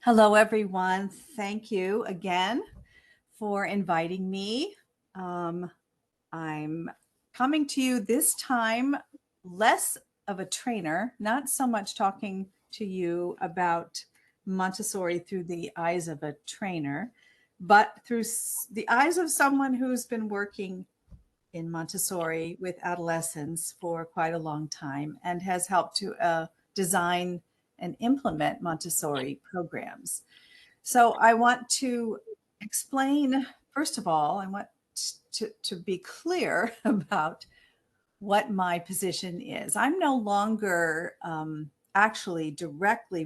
Hello, everyone. Thank you again for inviting me. I'm coming to you this time less of a trainer, not so much talking to you about Montessori through the eyes of a trainer, but through the eyes of someone who's been working in Montessori with adolescents for quite a long time and has helped to design and implement Montessori programs. So I want to explain, first of all, I want to be clear about what my position is. I'm no longer actually directly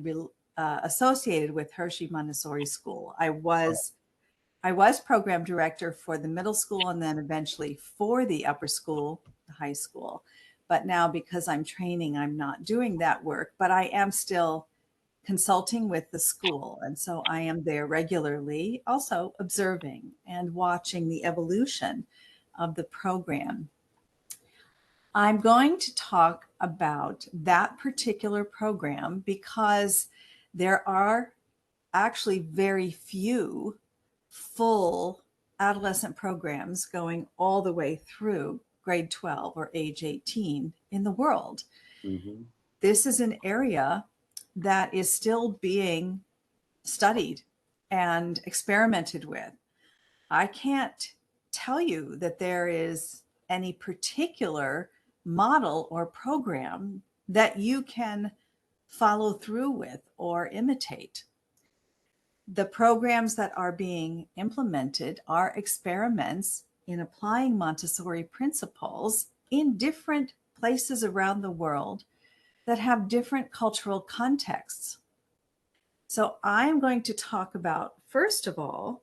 associated with Hershey Montessori School. I was program director for the middle school and then eventually for the upper school, the high school. But now because I'm training, I'm not doing that work, but I am still consulting with the school. And so I am there regularly, also observing and watching the evolution of the program. I'm going to talk about that particular program because there are actually very few full adolescent programs going all the way through grade 12 or age 18 in the world. Mm-hmm. This is an area that is still being studied and experimented with. I can't tell you that there is any particular model or program that you can follow through with or imitate. The programs that are being implemented are experiments in applying Montessori principles in different places around the world that have different cultural contexts. So I'm going to talk about, first of all,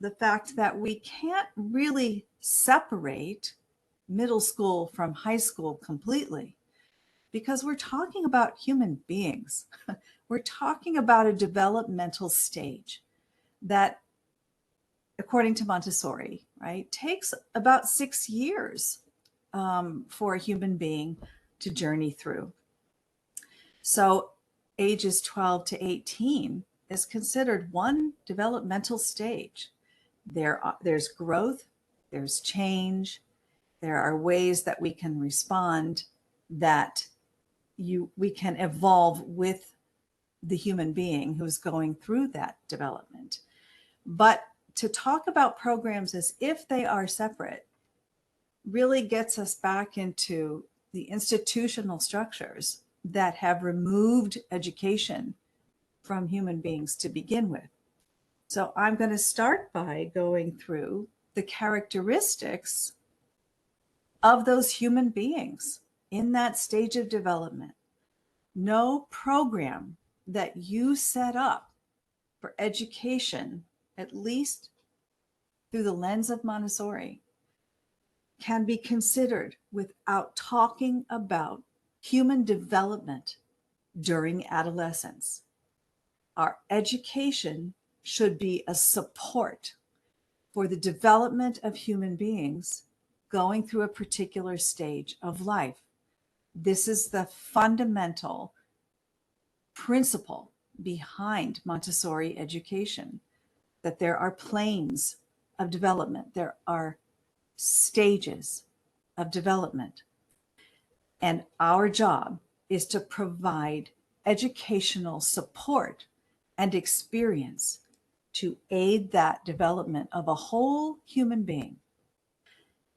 the fact that we can't really separate middle school from high school completely because we're talking about human beings. We're talking about a developmental stage that, according to Montessori, right, takes about 6 years for a human being to journey through. So ages 12 to 18 is considered one developmental stage. There's growth, there's change, there are ways that we can respond, that we can evolve with the human being who's going through that development. But to talk about programs as if they are separate really gets us back into the institutional structures that have removed education from human beings to begin with. So I'm going to start by going through the characteristics of those human beings in that stage of development. No program that you set up for education, at least through the lens of Montessori, can be considered without talking about human development during adolescence. Our education should be a support for the development of human beings going through a particular stage of life. This is the fundamental principle behind Montessori education, that there are planes of development, there are stages of development. And our job is to provide educational support and experience to aid that development of a whole human being.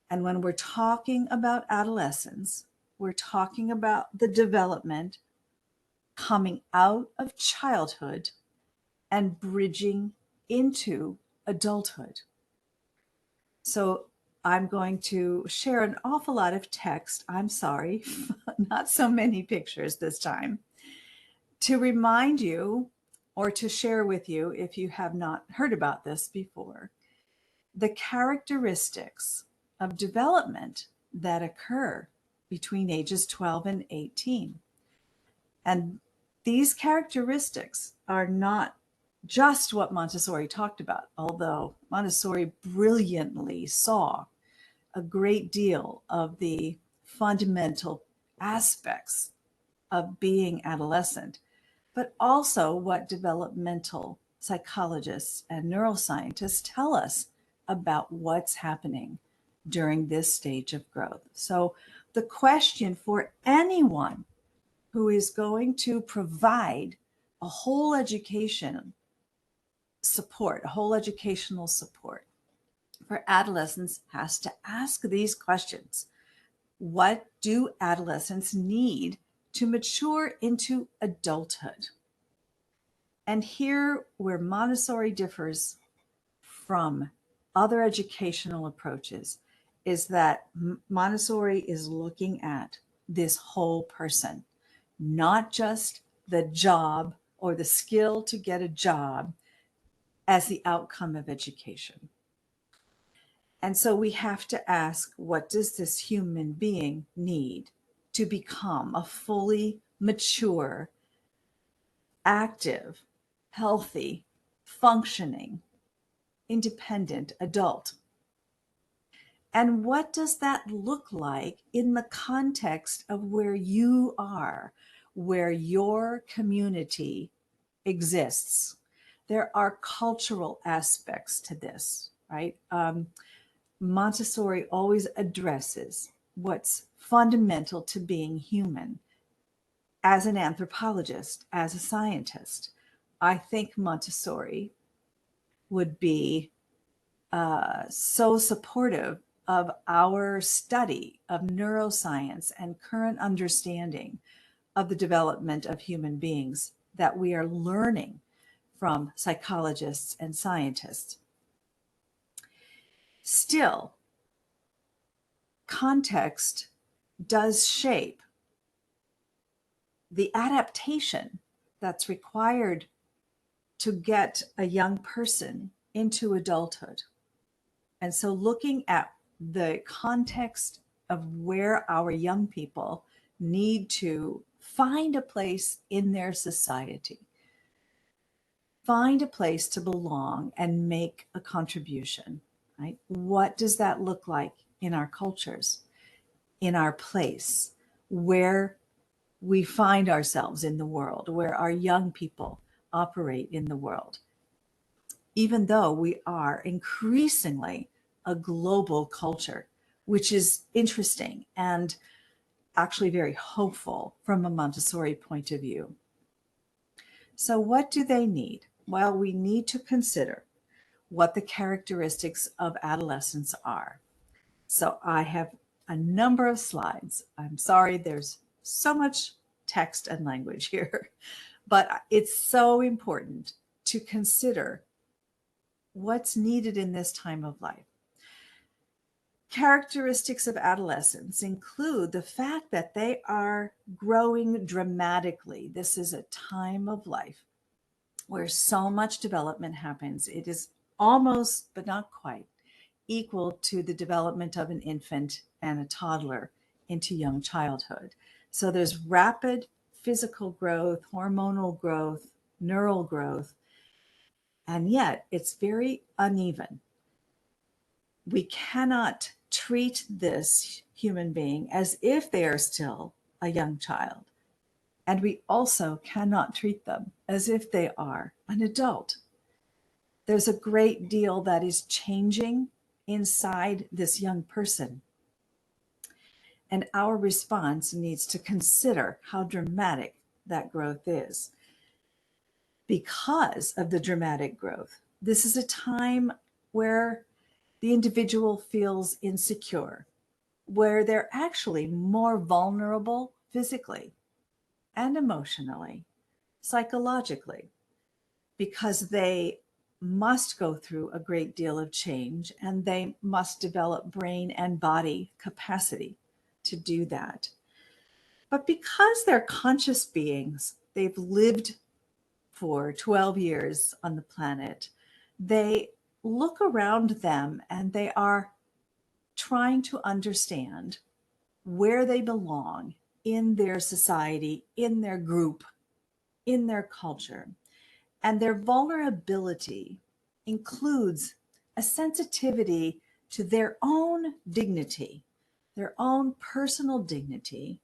And when we're talking about adolescence, we're talking about the development coming out of childhood and bridging into adulthood. So I'm going to share an awful lot of text. I'm sorry, not so many pictures this time, to remind you or to share with you, if you have not heard about this before, the characteristics of development that occur between ages 12 and 18. And these characteristics are not just what Montessori talked about, although Montessori brilliantly saw a great deal of the fundamental aspects of being adolescent. but also what developmental psychologists and neuroscientists tell us about what's happening during this stage of growth. So the question for anyone who is going to provide a whole education support, a whole educational support for adolescents has to ask these questions. What do adolescents need to mature into adulthood? And here where Montessori differs from other educational approaches is that Montessori is looking at this whole person, not just the job or the skill to get a job as the outcome of education. And so we have to ask, what does this human being need to become a fully mature, active, healthy, functioning, independent adult? And what does that look like in the context of where you are, where your community exists? There are cultural aspects to this, right? Montessori always addresses what's fundamental to being human. As an anthropologist, as a scientist, I think Montessori would be so supportive of our study of neuroscience and current understanding of the development of human beings that we are learning from psychologists and scientists. Still, context does shape the adaptation that's required to get a young person into adulthood. And so looking at the context of where our young people need to find a place in their society, find a place to belong and make a contribution, right? What does that look like in our cultures, in our place, where we find ourselves in the world, where our young people operate in the world? Even though we are increasingly a global culture, which is interesting and actually very hopeful from a Montessori point of view. So what do they need? Well, we need to consider what the characteristics of adolescence are. So I have a number of slides. I'm sorry, there's so much text and language here, but it's so important to consider what's needed in this time of life. Characteristics of adolescence include the fact that they are growing dramatically. This is a time of life where so much development happens. It is almost, but not quite, equal to the development of an infant and a toddler into young childhood. So there's rapid physical growth, hormonal growth, neural growth, and yet it's very uneven. We cannot treat this human being as if they are still a young child. And we also cannot treat them as if they are an adult. There's a great deal that is changing inside this young person. And our response needs to consider how dramatic that growth is. Because of the dramatic growth, this is a time where the individual feels insecure, where they're actually more vulnerable physically and emotionally, psychologically, because they must go through a great deal of change and they must develop brain and body capacity to do that. But because they're conscious beings, they've lived for 12 years on the planet, they look around them and they are trying to understand where they belong in their society, in their group, in their culture. And their vulnerability includes a sensitivity to their own dignity, their own personal dignity,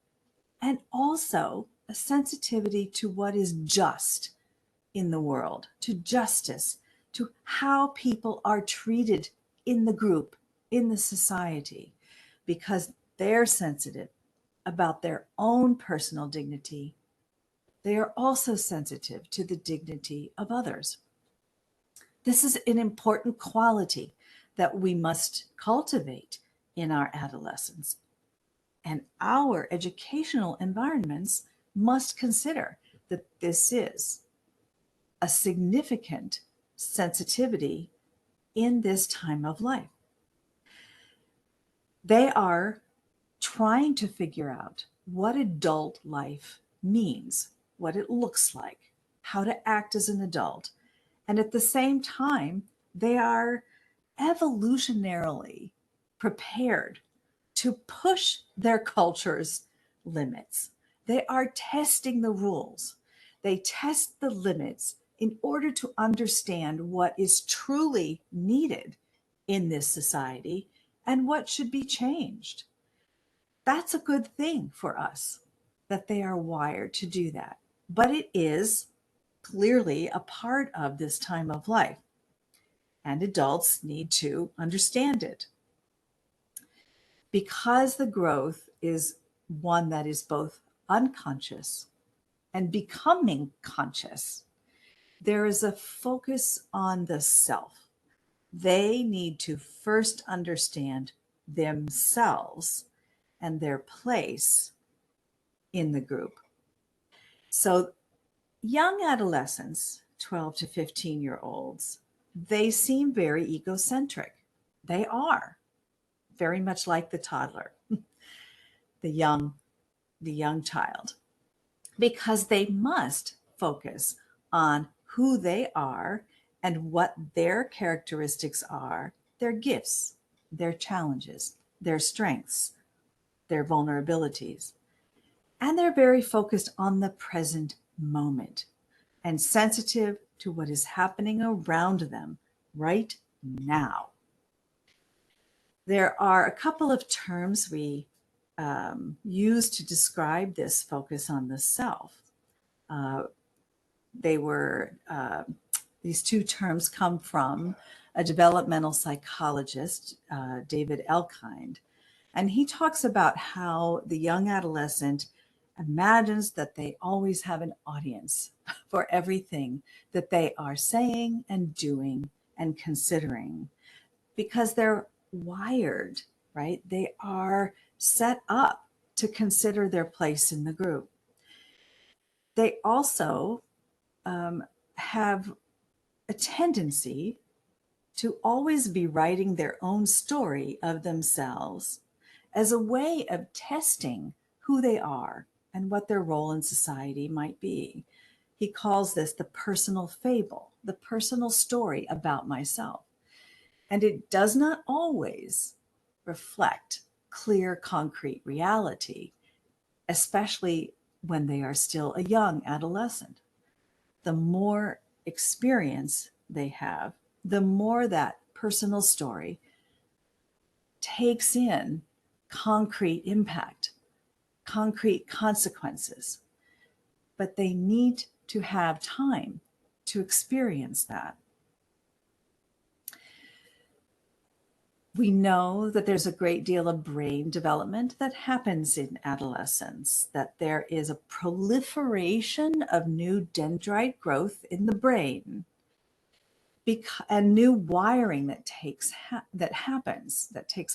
and also a sensitivity to what is just in the world, to justice, to how people are treated in the group, in the society, because they're sensitive about their own personal dignity. They are also sensitive to the dignity of others. This is an important quality that we must cultivate in our adolescence. And our educational environments must consider that this is a significant sensitivity in this time of life. They are trying to figure out what adult life means, what it looks like, how to act as an adult. And at the same time, they are evolutionarily prepared to push their culture's limits. They are testing the rules. They test the limits in order to understand what is truly needed in this society and what should be changed. That's a good thing for us, that they are wired to do that. But it is clearly a part of this time of life, and adults need to understand it. Because the growth is one that is both unconscious and becoming conscious, there is a focus on the self. They need to first understand themselves and their place in the group. So young adolescents, 12 to 15-year-olds, they seem very egocentric. They are very much like the toddler, the young child, because they must focus on who they are and what their characteristics are, their gifts, their challenges, their strengths, their vulnerabilities. And they're very focused on the present moment and sensitive to what is happening around them right now. There are a couple of terms we use to describe this focus on the self. These two terms come from a developmental psychologist, David Elkind, and he talks about how the young adolescent imagines that they always have an audience for everything that they are saying and doing and considering, because they're wired, right? They are set up to consider their place in the group. They also have a tendency to always be writing their own story of themselves as a way of testing who they are and what their role in society might be. He calls this the personal fable, the personal story about myself. And it does not always reflect clear, concrete reality, especially when they are still a young adolescent. The more experience they have, the more that personal story takes in concrete impact, concrete consequences. But they need to have time to experience that. We know that there's a great deal of brain development that happens in adolescence, that there is a proliferation of new dendrite growth in the brain and new wiring that takes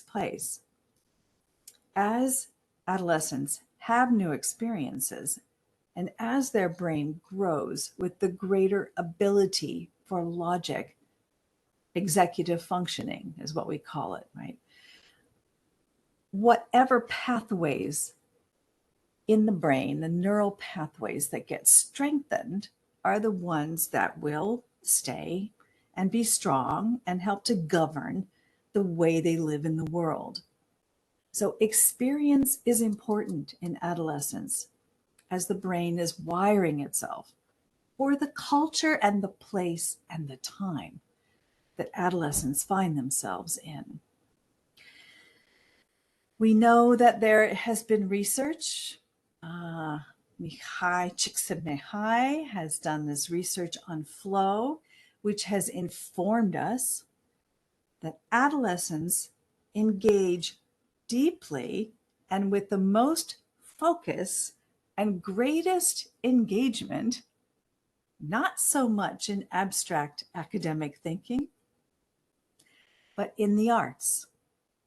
place. As adolescents have new experiences, and as their brain grows with the greater ability for logic, executive functioning is what we call it, right? Whatever pathways in the brain, the neural pathways that get strengthened, are the ones that will stay and be strong and help to govern the way they live in the world. So experience is important in adolescence as the brain is wiring itself for the culture and the place and the time that adolescents find themselves in. We know that there has been research Mihai Csikszentmihalyi has done this research on flow, which has informed us that adolescents engage deeply and with the most focus and greatest engagement, not so much in abstract academic thinking, but in the arts,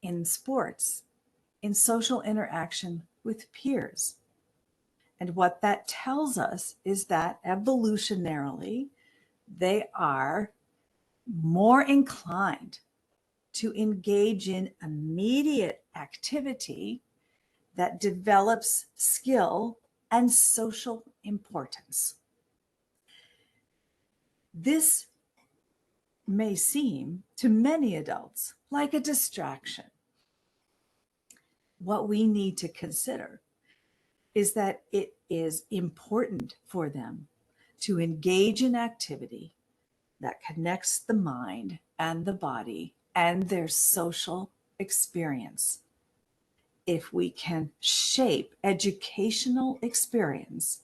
in sports, in social interaction with peers. And what that tells us is that evolutionarily, they are more inclined to engage in immediate activity that develops skill and social importance. This may seem to many adults like a distraction. What we need to consider is that it is important for them to engage in activity that connects the mind and the body and their social experience. If we can shape educational experience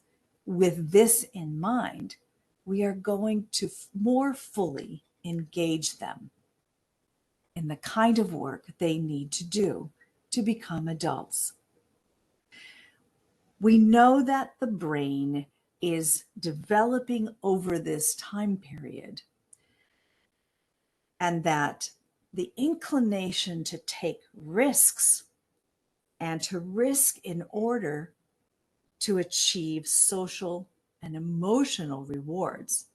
with this in mind, we are going to more fully engage them in the kind of work they need to do to become adults. We know that the brain is developing over this time period, and that the inclination to take risks and to risk in order to achieve social and emotional rewards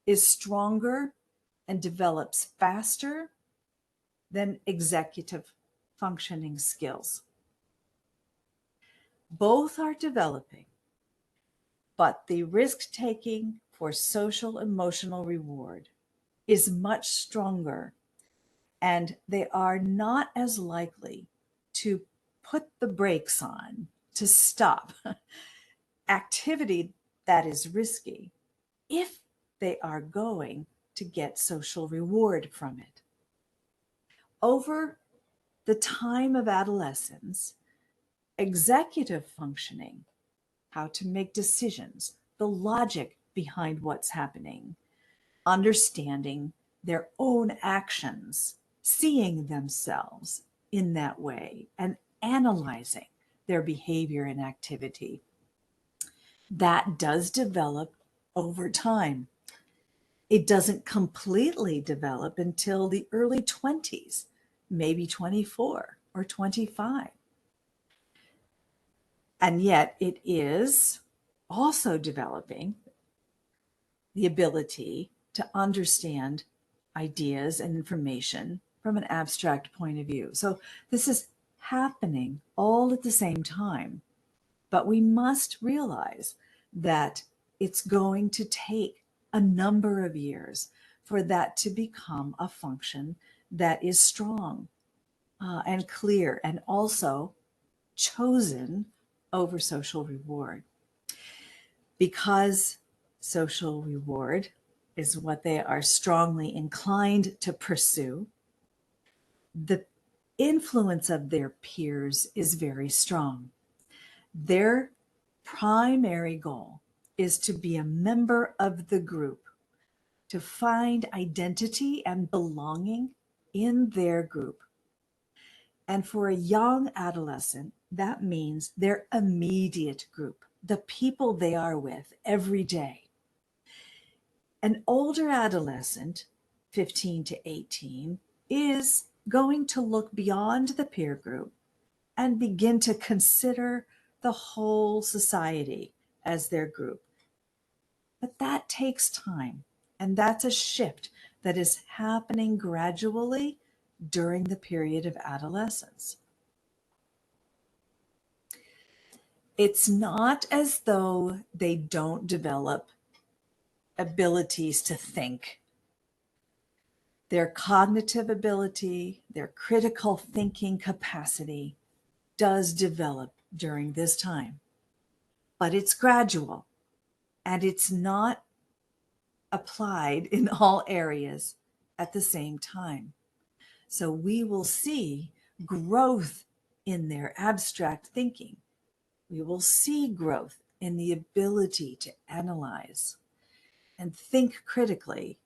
is stronger and develops faster than executive functioning skills. Both are developing, but the risk-taking for social emotional reward is much stronger, and they are not as likely to put the brakes on, to stop activity that is risky if they are going to get social reward from it. Over the time of adolescence, executive functioning, how to make decisions, the logic behind what's happening, understanding their own actions, seeing themselves in that way, and analyzing their behavior and activity. That does develop over time. It doesn't completely develop until the early 20s, maybe 24 or 25. And yet it is also developing the ability to understand ideas and information from an abstract point of view. So this is happening all at the same time, but we must realize that it's going to take a number of years for that to become a function that is strong and clear and also chosen over social reward. Because social reward is what they are strongly inclined to pursue, the influence of their peers is very strong. Their primary goal is to be a member of the group, to find identity and belonging in their group. And for a young adolescent, that means their immediate group, the people they are with every day. An older adolescent, 15 to 18, is going to look beyond the peer group and begin to consider the whole society as their group. But that takes time, and that's a shift that is happening gradually during the period of adolescence. It's not as though they don't develop abilities to think. Their cognitive ability, their critical thinking capacity does develop during this time, but it's gradual and it's not applied in all areas at the same time. So we will see growth in their abstract thinking. We will see growth in the ability to analyze and think critically,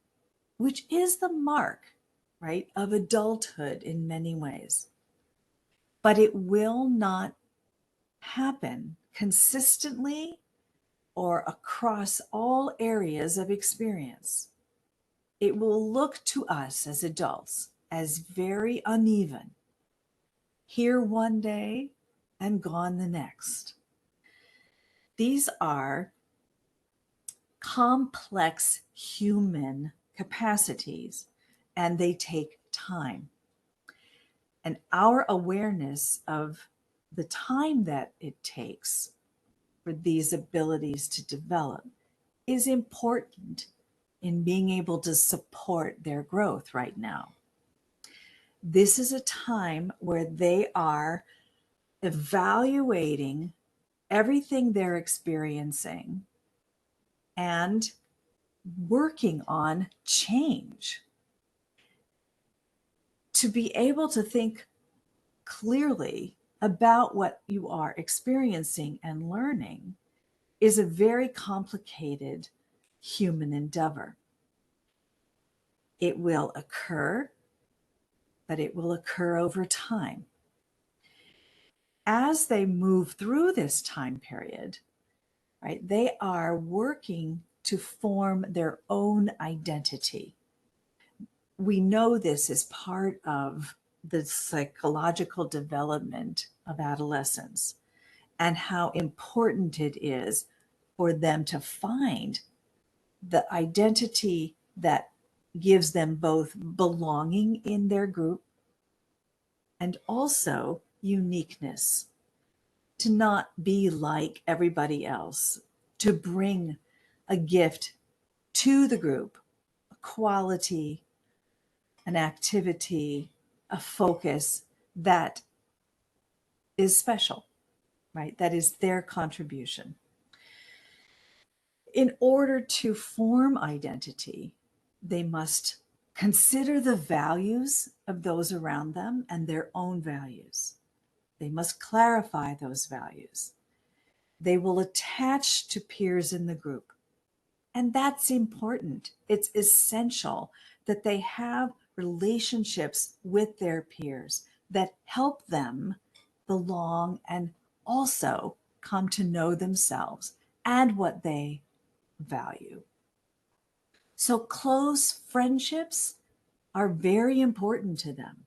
which is the mark, right, of adulthood in many ways. But it will not happen consistently or across all areas of experience. It will look to us as adults as very uneven, here one day and gone the next. These are complex human capacities, and they take time. And our awareness of the time that it takes for these abilities to develop is important in being able to support their growth right now. This is a time where they are evaluating everything they're experiencing and working on change. To be able to think clearly about what you are experiencing and learning is a very complicated human endeavor. It will occur, but it will occur over time. As they move through this time period, right, they are working to form their own identity. We know this is part of the psychological development of adolescence and how important it is for them to find the identity that gives them both belonging in their group and also uniqueness, to not be like everybody else, to bring a gift to the group, a quality, an activity, a focus that is special, right? That is their contribution. In order to form identity, they must consider the values of those around them and their own values. They must clarify those values. They will attach to peers in the group. And that's important. It's essential that they have relationships with their peers that help them belong and also come to know themselves and what they value. So close friendships are very important to them.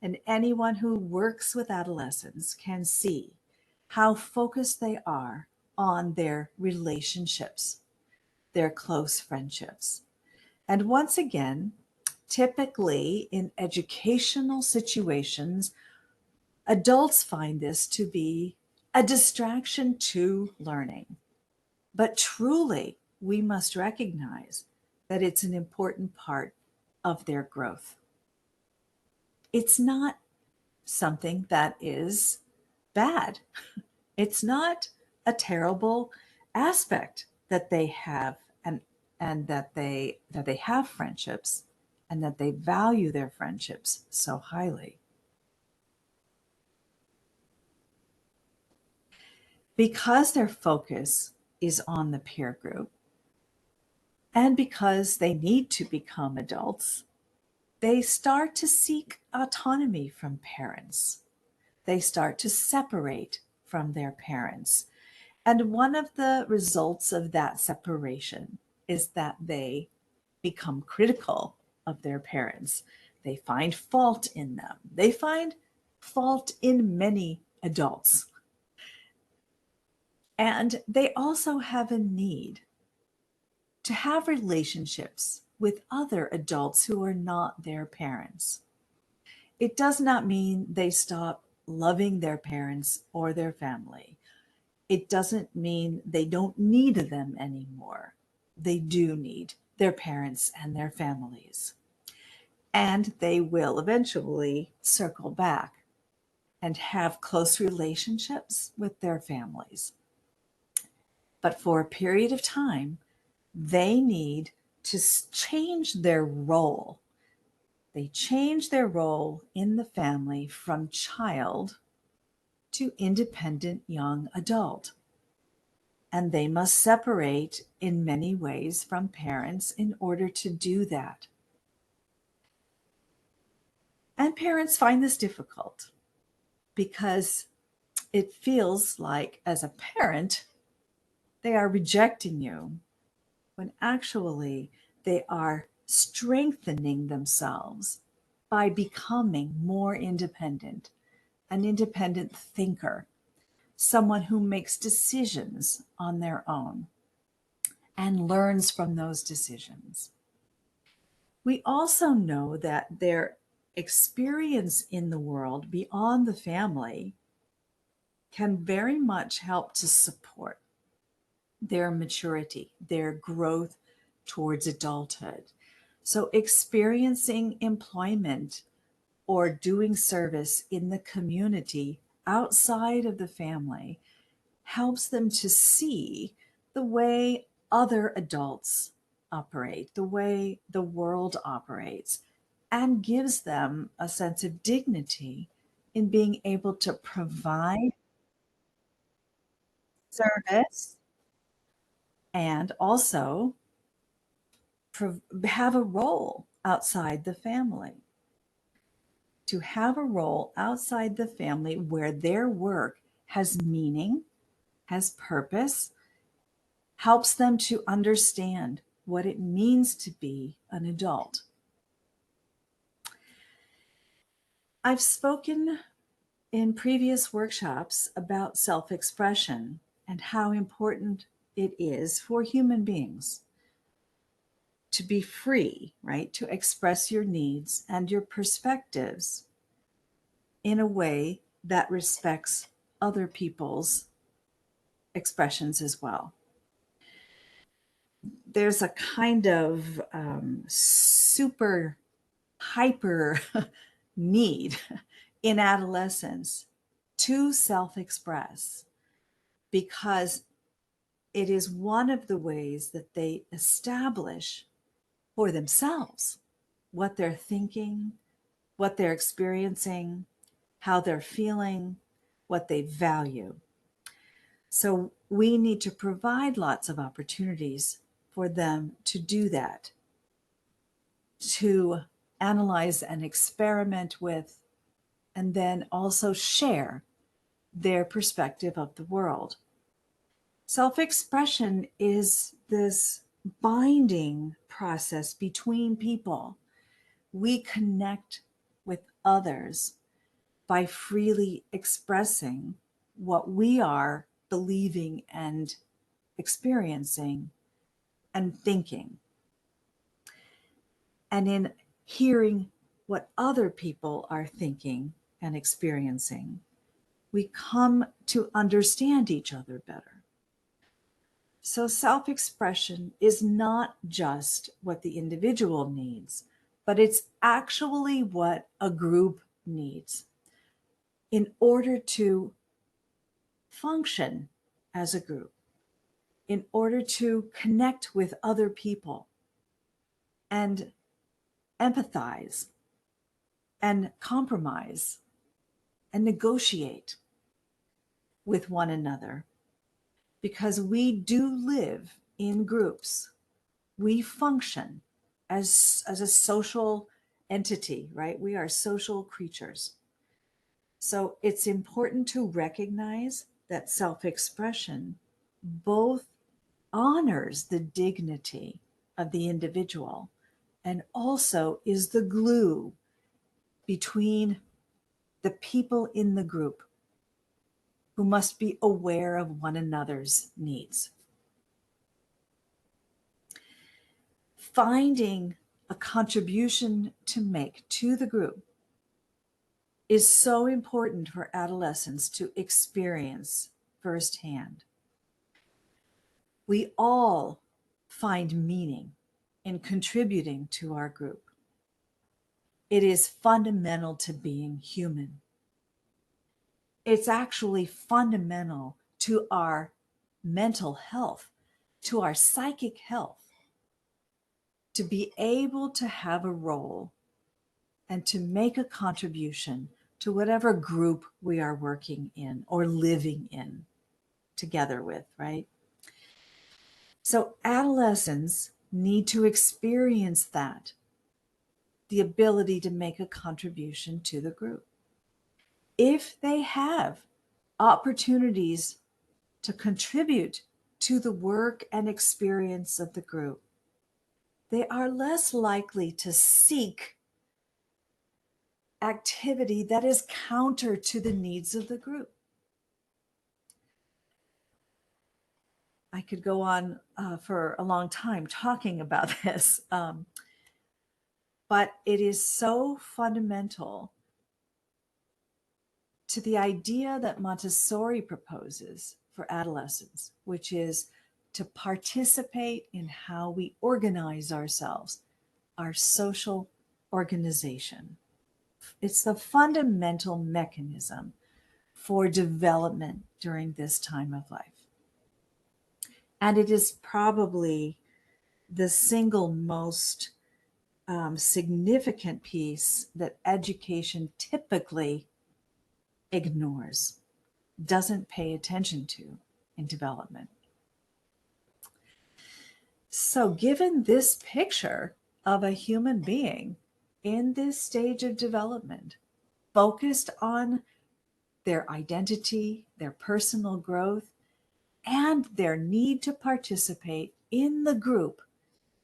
And anyone who works with adolescents can see how focused they are on their relationships, their close friendships. And once again, typically in educational situations, adults find this to be a distraction to learning. But truly, we must recognize that it's an important part of their growth. It's not something that is bad. It's not a terrible aspect that they have and that they have friendships and that they value their friendships so highly. Because their focus is on the peer group and because they need to become adults, they start to seek autonomy from parents. They start to separate from their parents. And one of the results of that separation is that they become critical of their parents. They find fault in them. They find fault in many adults. And they also have a need to have relationships with other adults who are not their parents. It does not mean they stop loving their parents or their family. It doesn't mean they don't need them anymore. They do need their parents and their families. And they will eventually circle back and have close relationships with their families. But for a period of time, they need to change their role. They change their role in the family from child to independent young adult. and they must separate in many ways from parents in order to do that. And parents find this difficult because it feels like, as a parent, they are rejecting you when actually they are strengthening themselves by becoming more independent, an independent thinker, someone who makes decisions on their own and learns from those decisions. We also know that their experience in the world beyond the family can very much help to support their maturity, their growth towards adulthood. So experiencing employment or doing service in the community outside of the family helps them to see the way other adults operate, the way the world operates, and gives them a sense of dignity in being able to provide service and also have a role outside the family. To have a role outside the family where their work has meaning, has purpose, helps them to understand what it means to be an adult. I've spoken in previous workshops about self-expression and how important it is for human beings to be free, right? To express your needs and your perspectives in a way that respects other people's expressions as well. There's a kind of super hyper need in adolescence to self-express because it is one of the ways that they establish for themselves what they're thinking, what they're experiencing, how they're feeling, what they value. So we need to provide lots of opportunities for them to do that, to analyze and experiment with, and then also share their perspective of the world. Self-expression is this binding process between people. We connect with others by freely expressing what we are believing and experiencing and thinking. And in hearing what other people are thinking and experiencing, we come to understand each other better. So self-expression is not just what the individual needs, but it's actually what a group needs in order to function as a group, in order to connect with other people and empathize and compromise and negotiate with one another. Because we do live in groups. We function as a social entity, right? We are social creatures. So it's important to recognize that self-expression both honors the dignity of the individual and also is the glue between the people in the group who must be aware of one another's needs. Finding a contribution to make to the group is so important for adolescents to experience firsthand. We all find meaning in contributing to our group. It is fundamental to being human. It's actually fundamental to our mental health, to our psychic health, to be able to have a role and to make a contribution to whatever group we are working in or living in together with, right? So adolescents need to experience that, the ability to make a contribution to the group. If they have opportunities to contribute to the work and experience of the group, they are less likely to seek activity that is counter to the needs of the group. I could go on for a long time talking about this, but it is so fundamental to the idea that Montessori proposes for adolescents, which is to participate in how we organize ourselves, our social organization. It's the fundamental mechanism for development during this time of life. And it is probably the single most significant piece that education typically ignores, doesn't pay attention to in development. So given this picture of a human being in this stage of development, focused on their identity, their personal growth, and their need to participate in the group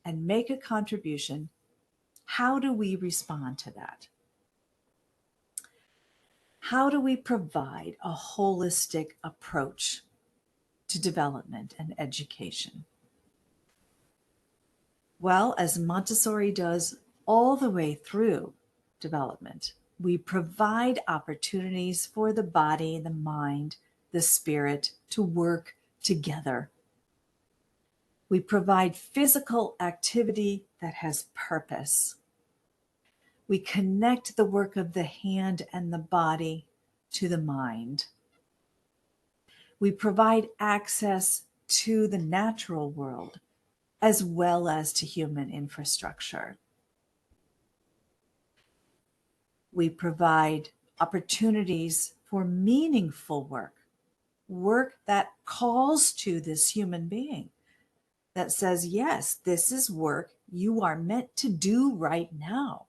and make a contribution, how do we respond to that? How do we provide a holistic approach to development and education? Well, as Montessori does all the way through development, we provide opportunities for the body, the mind, the spirit to work together. We provide physical activity that has purpose. We connect the work of the hand and the body to the mind. We provide access to the natural world as well as to human infrastructure. We provide opportunities for meaningful work, work that calls to this human being, that says, yes, this is work you are meant to do right now.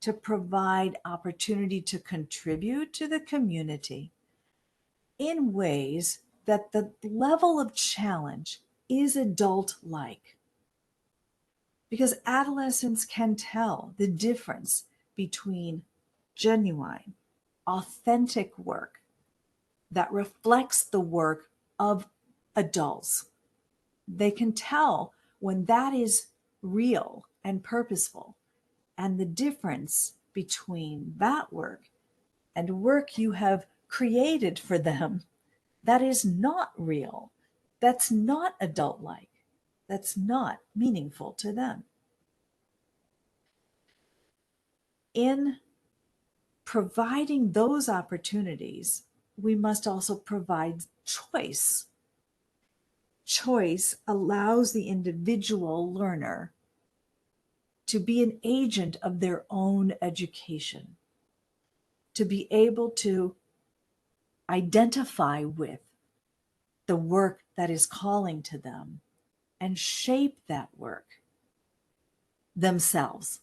To provide opportunity to contribute to the community in ways that the level of challenge is adult-like. Because adolescents can tell the difference between genuine, authentic work that reflects the work of adults. They can tell when that is real and purposeful, and the difference between that work and work you have created for them that is not real, that's not adult-like, that's not meaningful to them. In providing those opportunities, we must also provide choice. Choice allows the individual learner to be an agent of their own education, to be able to identify with the work that is calling to them and shape that work themselves,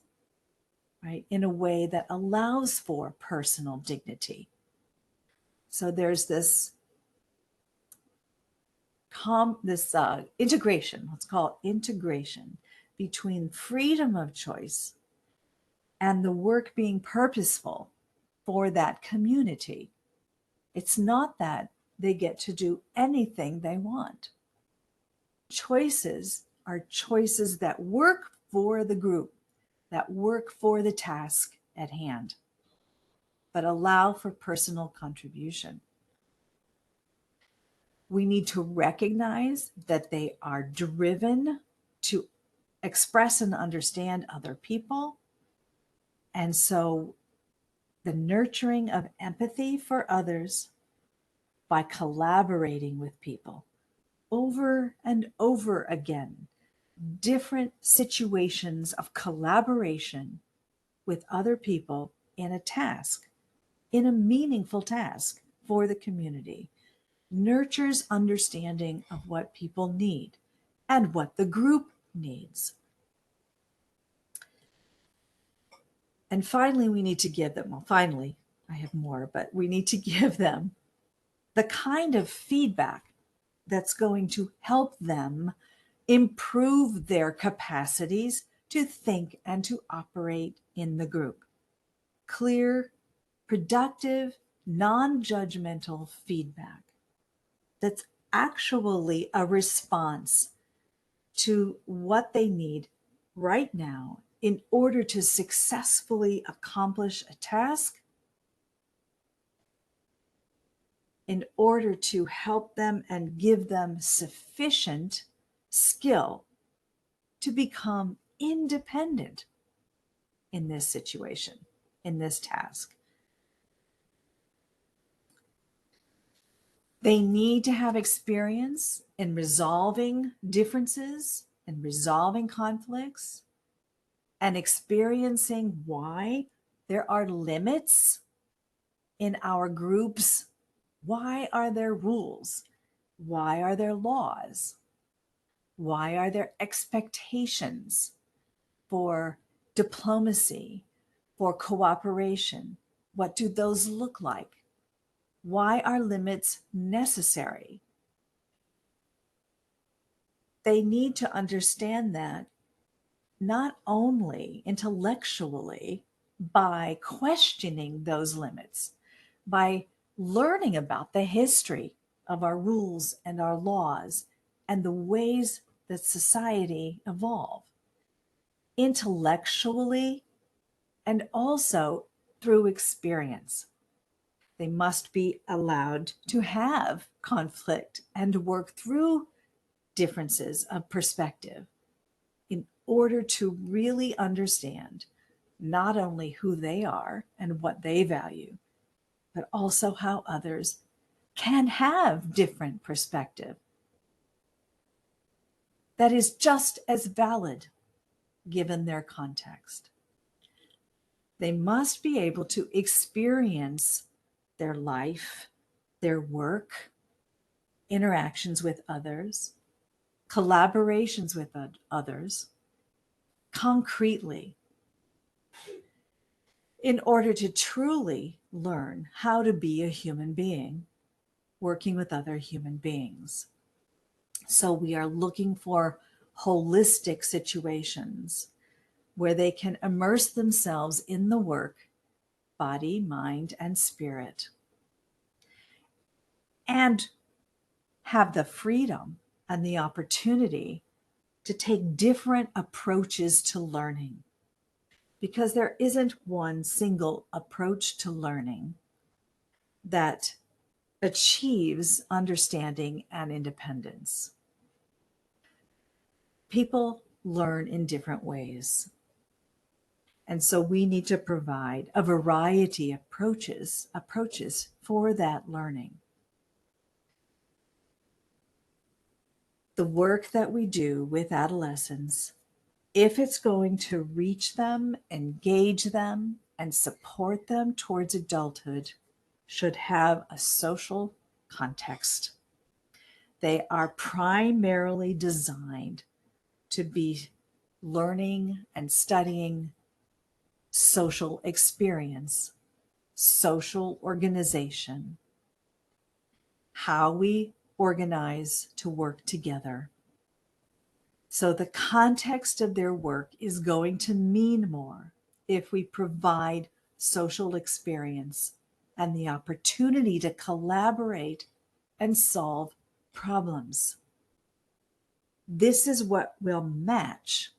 right, in a way that allows for personal dignity. So there's this integration, let's call it integration, between freedom of choice and the work being purposeful for that community. It's not that they get to do anything they want. Choices are choices that work for the group, that work for the task at hand, but allow for personal contribution. We need to recognize that they are driven to express and understand other people. And so the nurturing of empathy for others by collaborating with people over and over again, different situations of collaboration with other people in a task, in a meaningful task for the community, nurtures understanding of what people need and what the group needs. And finally, we need to give them, well, finally, I have more, but we need to give them the kind of feedback that's going to help them improve their capacities to think and to operate in the group. Clear, productive, non-judgmental feedback that's actually a response to what they need right now in order to successfully accomplish a task, in order to help them and give them sufficient skill to become independent in this situation, in this task. They need to have experience in resolving differences and resolving conflicts and experiencing why there are limits in our groups. Why are there rules? Why are there laws? Why are there expectations for diplomacy, for cooperation? What do those look like? Why are limits necessary? They need to understand that not only intellectually by questioning those limits, by learning about the history of our rules and our laws and the ways that society evolve, intellectually and also through experience. They must be allowed to have conflict and work through differences of perspective in order to really understand not only who they are and what they value, but also how others can have different perspective that is just as valid given their context. They must be able to experience their life, their work, interactions with others, collaborations with others, concretely, in order to truly learn how to be a human being working with other human beings. So we are looking for holistic situations where they can immerse themselves in the work, body, mind, and spirit, and have the freedom and the opportunity to take different approaches to learning, because there isn't one single approach to learning that achieves understanding and independence. People learn in different ways. And so we need to provide a variety of approaches for that learning. The work that we do with adolescents, if it's going to reach them, engage them, and support them towards adulthood, should have a social context. They are primarily designed to be learning and studying social experience, social organization, how we organize to work together. So the context of their work is going to mean more if we provide social experience and the opportunity to collaborate and solve problems. This is what will match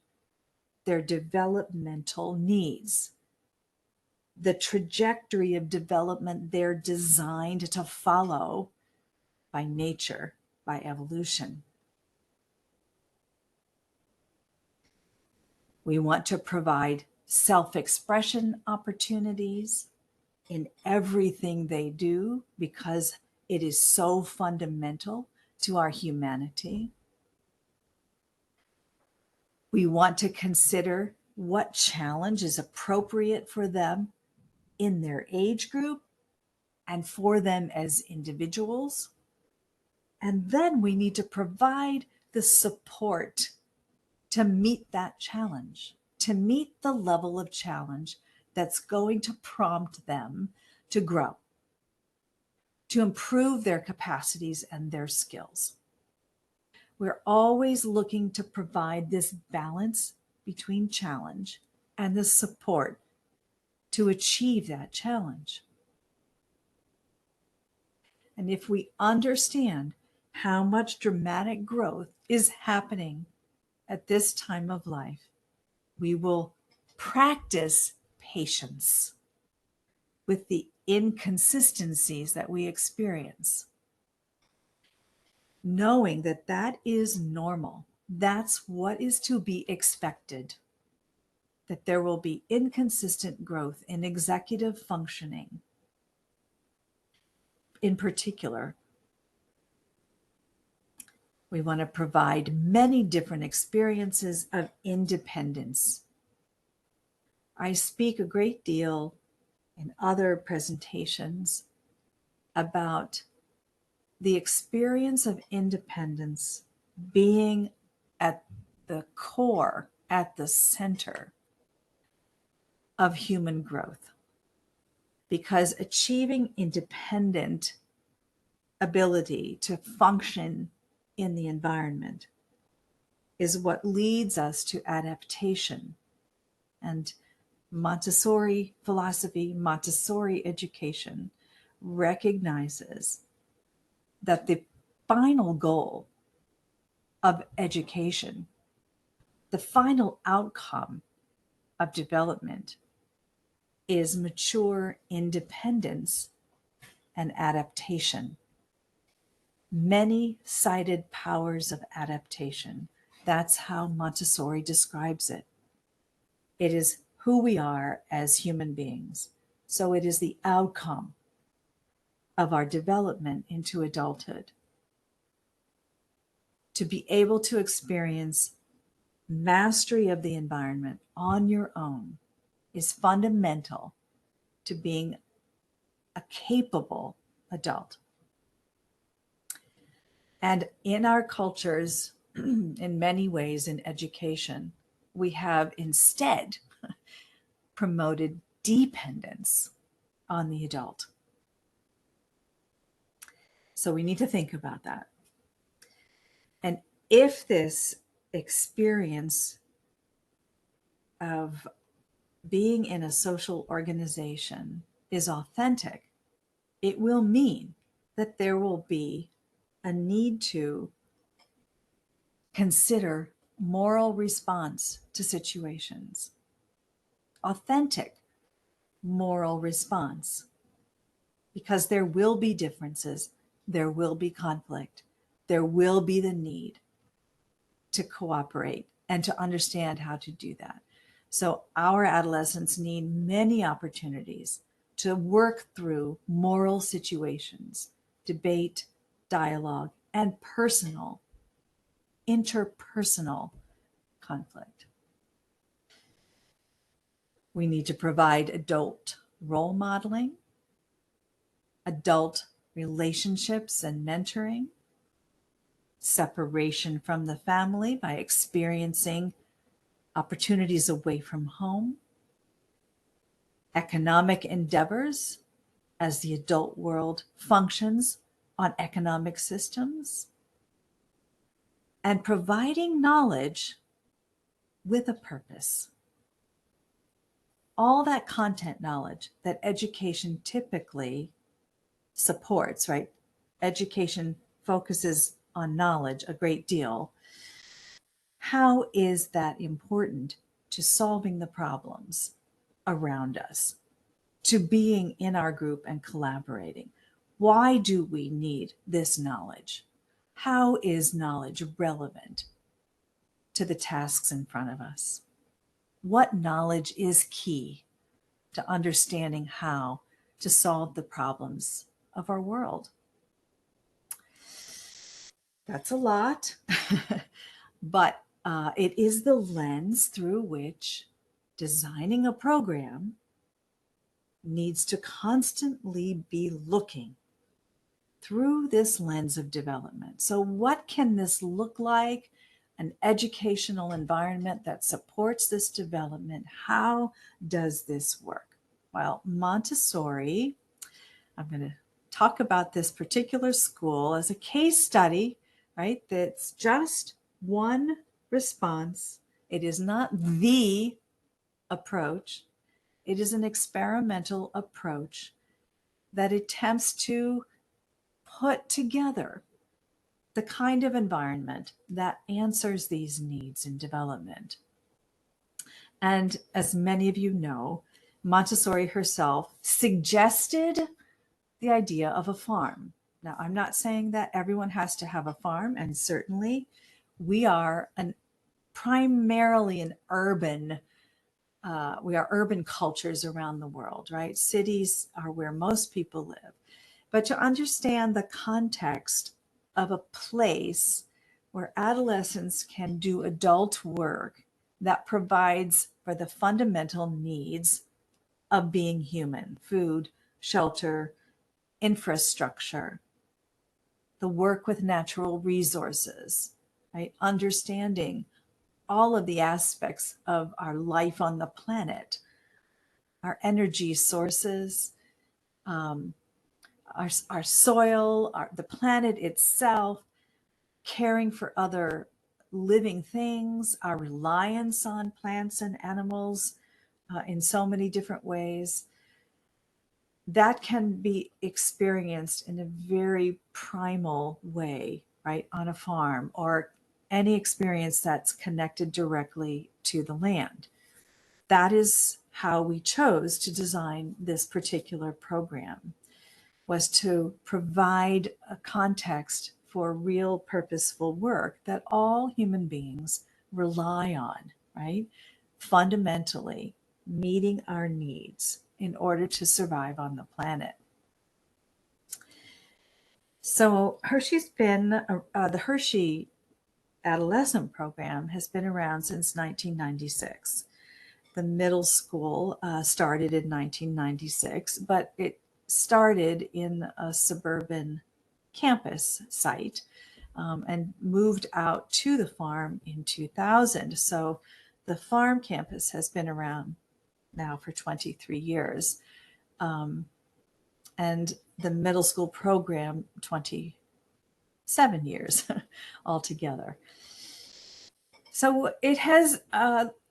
their developmental needs, the trajectory of development they're designed to follow by nature, by evolution. We want to provide self-expression opportunities in everything they do because it is so fundamental to our humanity. We want to consider what challenge is appropriate for them in their age group and for them as individuals. And then we need to provide the support to meet that challenge, to meet the level of challenge that's going to prompt them to grow, to improve their capacities and their skills. We're always looking to provide this balance between challenge and the support to achieve that challenge. And if we understand how much dramatic growth is happening at this time of life, we will practice patience with the inconsistencies that we experience, knowing that that is normal. That's what is to be expected, that there will be inconsistent growth in executive functioning. In particular, we want to provide many different experiences of independence. I speak a great deal in other presentations about the experience of independence being at the core, at the center of human growth. Because achieving independent ability to function in the environment is what leads us to adaptation. And Montessori philosophy, Montessori education recognizes that the final goal of education, the final outcome of development, is mature independence and adaptation. Many-sided powers of adaptation. That's how Montessori describes it. It is who we are as human beings. So it is the outcome of our development into adulthood. To be able to experience mastery of the environment on your own is fundamental to being a capable adult. And in our cultures, in many ways in education, we have instead promoted dependence on the adult. So we need to think about that. And if this experience of being in a social organization is authentic, it will mean that there will be a need to consider moral response to situations. Authentic moral response. Because there will be differences, there will be conflict, there will be the need to cooperate and to understand how to do that. So our adolescents need many opportunities to work through moral situations, debate, dialogue, and personal, interpersonal conflict. We need to provide adult role modeling, adult relationships and mentoring, separation from the family by experiencing opportunities away from home, economic endeavors as the adult world functions on economic systems, and providing knowledge with a purpose. All that content knowledge that education typically supports, right? Education focuses on knowledge a great deal. How is that important to solving the problems around us, to being in our group and collaborating? Why do we need this knowledge? How is knowledge relevant to the tasks in front of us? What knowledge is key to understanding how to solve the problems of our world? That's a lot, but it is the lens through which designing a program needs to constantly be looking through this lens of development. So what can this look like? An educational environment that supports this development. How does this work? Well, Montessori, I'm going to talk about this particular school as a case study, right? That's just one response. It is not the approach. It is an experimental approach that attempts to put together the kind of environment that answers these needs in development. And as many of you know, Montessori herself suggested the idea of a farm. Now, I'm not saying that everyone has to have a farm, and certainly we are primarily an urban, we are urban cultures around the world, right? Cities are where most people live. But to understand the context of a place where adolescents can do adult work that provides for the fundamental needs of being human: food, shelter, infrastructure, the work with natural resources, right? Understanding all of the aspects of our life on the planet, our energy sources, our soil, the planet itself, caring for other living things, our reliance on plants and animals in so many different ways. That can be experienced in a very primal way, right, on a farm, or any experience that's connected directly to the land. That is how we chose to design this particular program, was to provide a context for real purposeful work that all human beings rely on, right? Fundamentally meeting our needs in order to survive on the planet. So Hershey's been, the Hershey Adolescent Program has been around since 1996. The middle school started in 1996, but it started in a suburban campus site and moved out to the farm in 2000. So the farm campus has been around now for 23 years. And the middle school program, 27 years altogether. So it has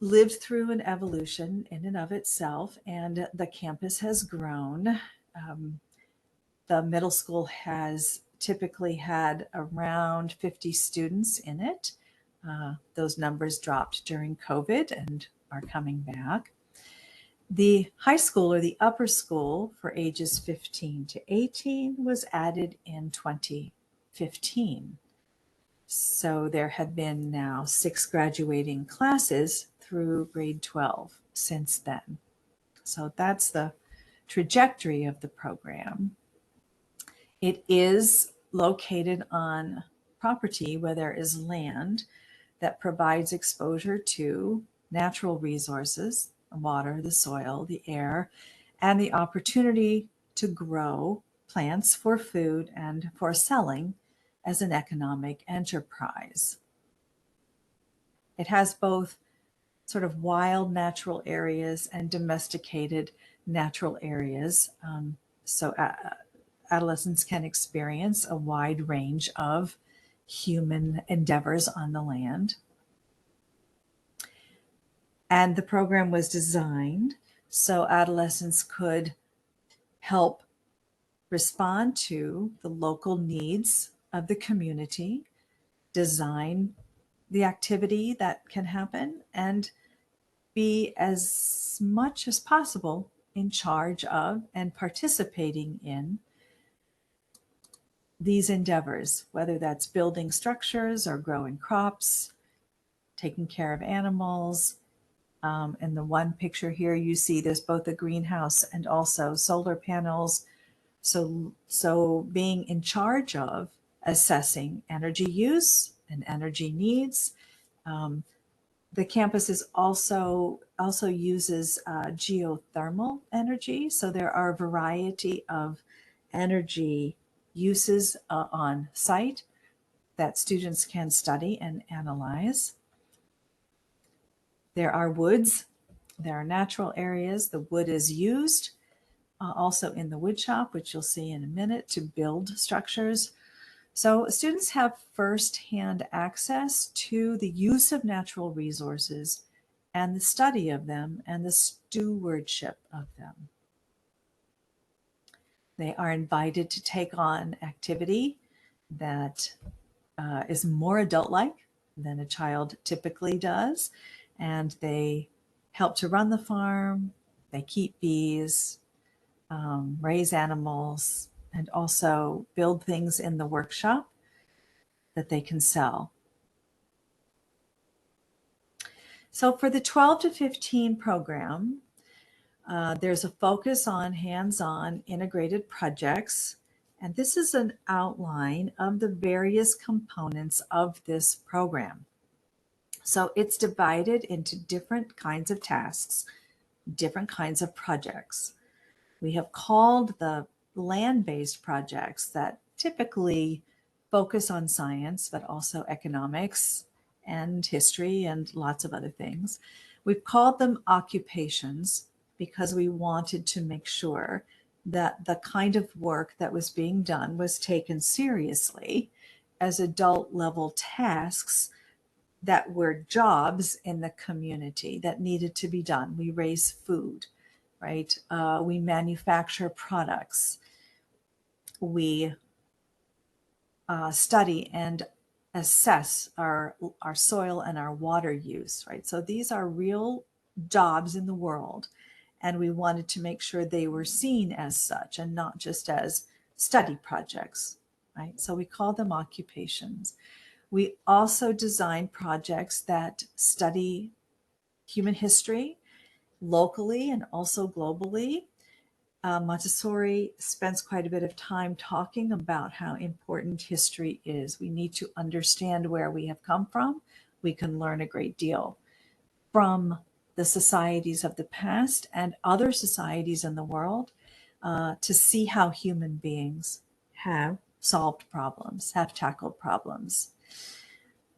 lived through an evolution in and of itself, and the campus has grown. The middle school has typically had around 50 students in it. Those numbers dropped during COVID and are coming back. The high school, or the upper school, for ages 15 to 18 was added in 2015. So there have been now 6 graduating classes through grade 12 since then. So that's the trajectory of the program. It is located on property where there is land that provides exposure to natural resources, the water, the soil, the air, and the opportunity to grow plants for food and for selling as an economic enterprise. It has both sort of wild natural areas and domesticated natural areas. So adolescents can experience a wide range of human endeavors on the land. And the program was designed so adolescents could help respond to the local needs of the community, design the activity that can happen, and be as much as possible in charge of and participating in these endeavors, whether that's building structures or growing crops, taking care of animals. In the one picture here, you see there's both a greenhouse and also solar panels. So being in charge of assessing energy use and energy needs. The campus is also uses geothermal energy. So there are a variety of energy uses on site that students can study and analyze. There are woods. There are natural areas. The wood is used also in the wood shop, which you'll see in a minute, to build structures. So students have firsthand access to the use of natural resources and the study of them and the stewardship of them. They are invited to take on activity that is more adult-like than a child typically does. And they help to run the farm, they keep bees, raise animals, and also build things in the workshop that they can sell. So for the 12 to 15 program, there's a focus on hands-on integrated projects. And this is an outline of the various components of this program. So it's divided into different kinds of tasks, different kinds of projects. We have called the land-based projects that typically focus on science, but also economics and history and lots of other things. We've called them occupations because we wanted to make sure that the kind of work that was being done was taken seriously as adult level tasks that were jobs in the community that needed to be done. We raise food, right? We manufacture products. We study and assess our soil and our water use, right? So these are real jobs in the world. And we wanted to make sure they were seen as such and not just as study projects, right? So we call them occupations. We also design projects that study human history locally and also globally. Montessori spends quite a bit of time talking about how important history is. We need to understand where we have come from. We can learn a great deal from the societies of the past and other societies in the world to see how human beings have solved problems, have tackled problems.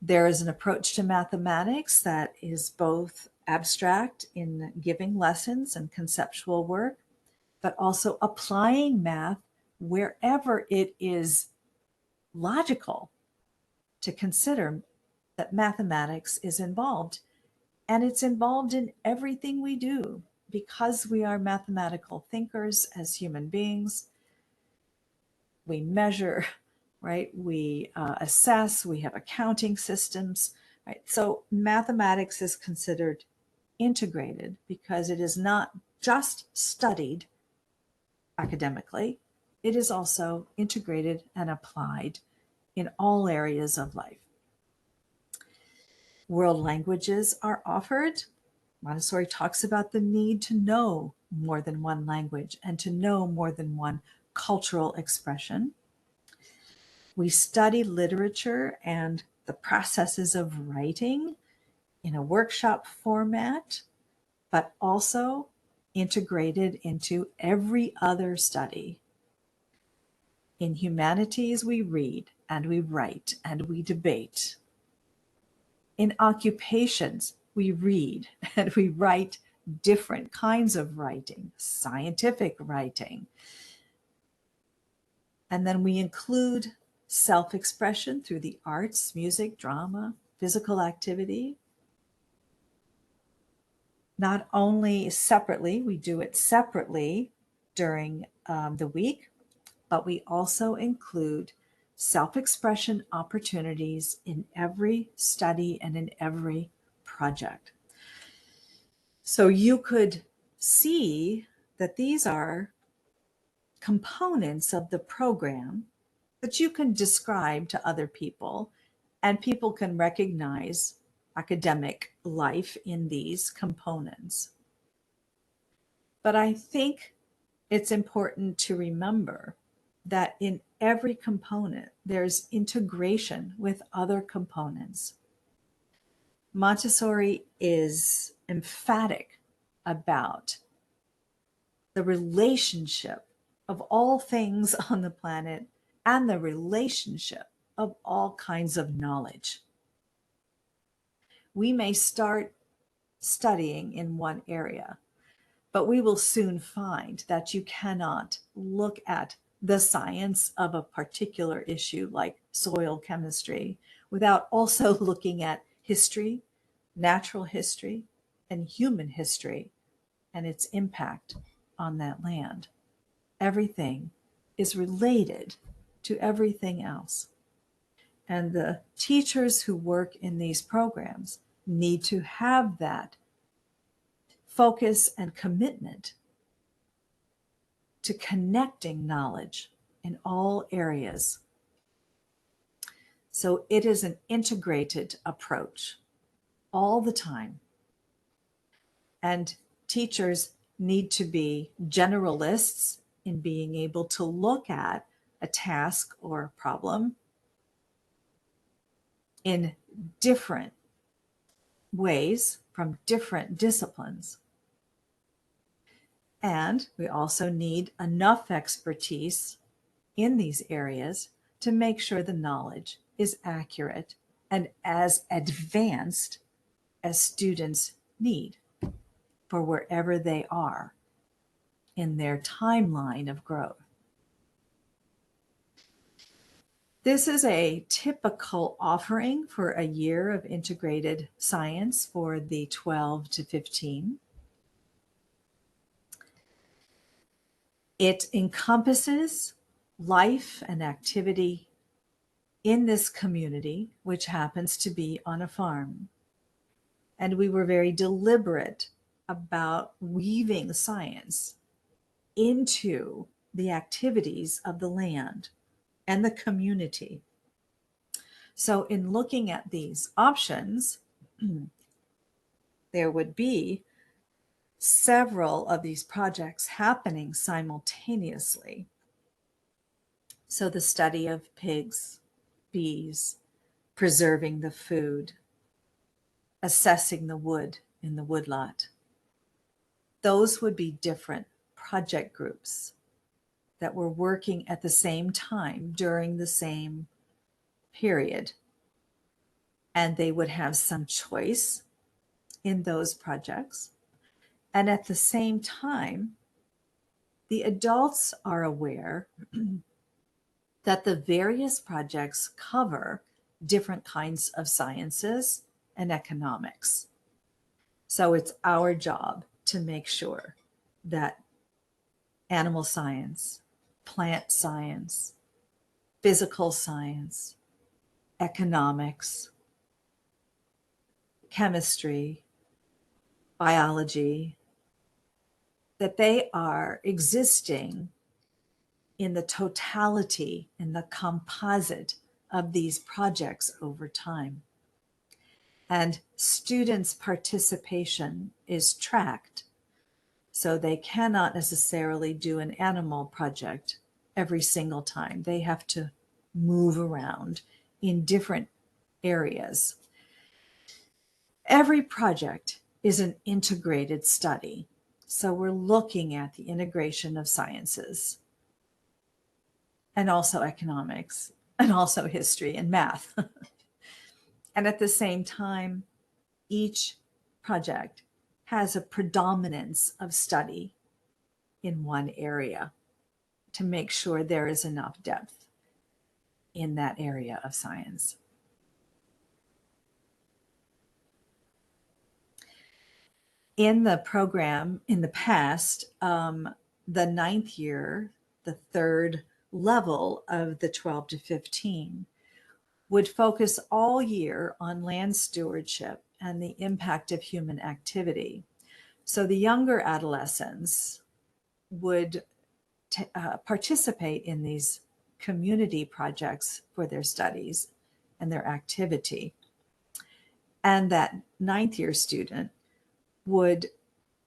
There is an approach to mathematics that is both abstract in giving lessons and conceptual work, but also applying math wherever it is logical to consider that mathematics is involved. And it's involved in everything we do because we are mathematical thinkers as human beings. We measure, right? We assess, we have accounting systems, right? So mathematics is considered integrated because it is not just studied academically, it is also integrated and applied in all areas of life. World languages are offered. Montessori talks about the need to know more than one language and to know more than one cultural expression. We study literature and the processes of writing in a workshop format, but also integrated into every other study. In humanities, we read and we write and we debate. In occupations, we read and we write different kinds of writing, scientific writing. And then we include self-expression through the arts, music, drama, physical activity. Not only separately, we do it separately during the week, but we also include self-expression opportunities in every study and in every project. So you could see that these are components of the program that you can describe to other people, and people can recognize academic life in these components. But I think it's important to remember that in every component, there's integration with other components. Montessori is emphatic about the relationship of all things on the planet and the relationship of all kinds of knowledge. We may start studying in one area, but we will soon find that you cannot look at the science of a particular issue like soil chemistry without also looking at history, natural history, and human history and its impact on that land. Everything is related to everything else. And the teachers who work in these programs need to have that focus and commitment to connecting knowledge in all areas. So it is an integrated approach all the time. And teachers need to be generalists in being able to look at a task or a problem in different ways from different disciplines. And we also need enough expertise in these areas to make sure the knowledge is accurate and as advanced as students need for wherever they are in their timeline of growth. This is a typical offering for a year of integrated science for the 12 to 15. It encompasses life and activity in this community, which happens to be on a farm. And we were very deliberate about weaving science into the activities of the land and the community. So in looking at these options, there would be several of these projects happening simultaneously. So the study of pigs, bees, preserving the food, assessing the wood in the woodlot. Those would be different project groups that were working at the same time during the same period. And they would have some choice in those projects. And at the same time, the adults are aware that the various projects cover different kinds of sciences and economics. So it's our job to make sure that animal science, plant science, physical science, economics, chemistry, biology, that they are existing in the totality, in the composite of these projects over time. And students' participation is tracked. So they cannot necessarily do an animal project every single time. They have to move around in different areas. Every project is an integrated study. So we're looking at the integration of sciences and also economics and also history and math. And at the same time, each project has a predominance of study in one area to make sure there is enough depth in that area of science. In the program in the past, the 9th year, the 3rd level of the 12 to 15, would focus all year on land stewardship and the impact of human activity. So the younger adolescents would participate in these community projects for their studies and their activity. And that 9th year student would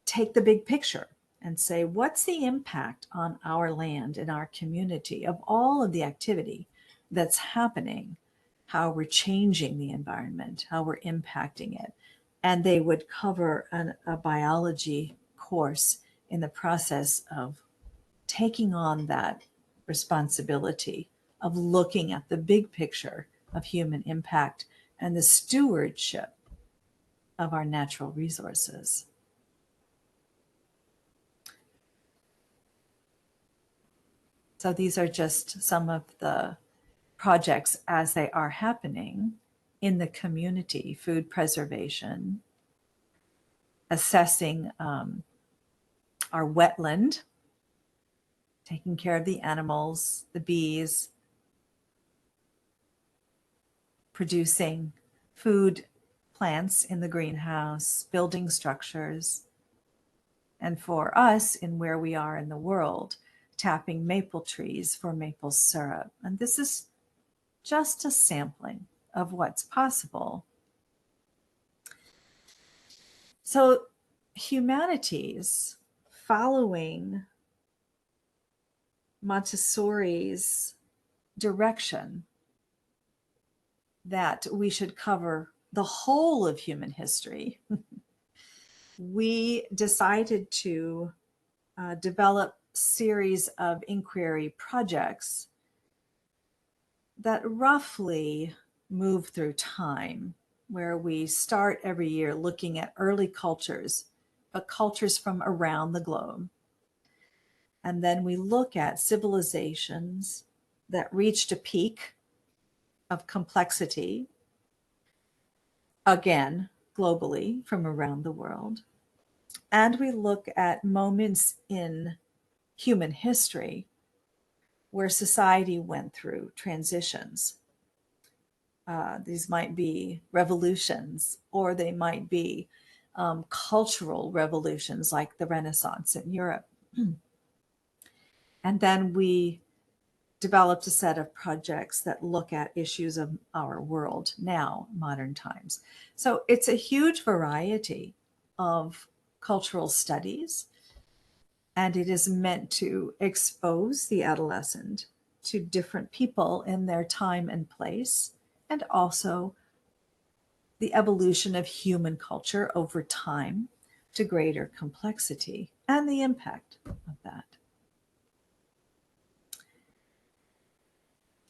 take the big picture and say, what's the impact on our land and our community of all of the activity that's happening, how we're changing the environment, how we're impacting it. And they would cover a biology course in the process of taking on that responsibility of looking at the big picture of human impact and the stewardship of our natural resources. So these are just some of the projects as they are happening in the community: food preservation, assessing our wetland, taking care of the animals, the bees, producing food plants in the greenhouse, building structures, and for us, in where we are in the world, tapping maple trees for maple syrup. And this is just a sampling of what's possible. So humanities, following Montessori's direction that we should cover the whole of human history, we decided to develop series of inquiry projects that roughly move through time, where we start every year looking at early cultures, but cultures from around the globe. And then we look at civilizations that reached a peak of complexity, again, globally from around the world. And we look at moments in human history where society went through transitions. These might be revolutions, or they might be cultural revolutions like the Renaissance in Europe. And then we developed a set of projects that look at issues of our world now, modern times. So it's a huge variety of cultural studies, and it is meant to expose the adolescent to different people in their time and place, and also the evolution of human culture over time to greater complexity and the impact of that.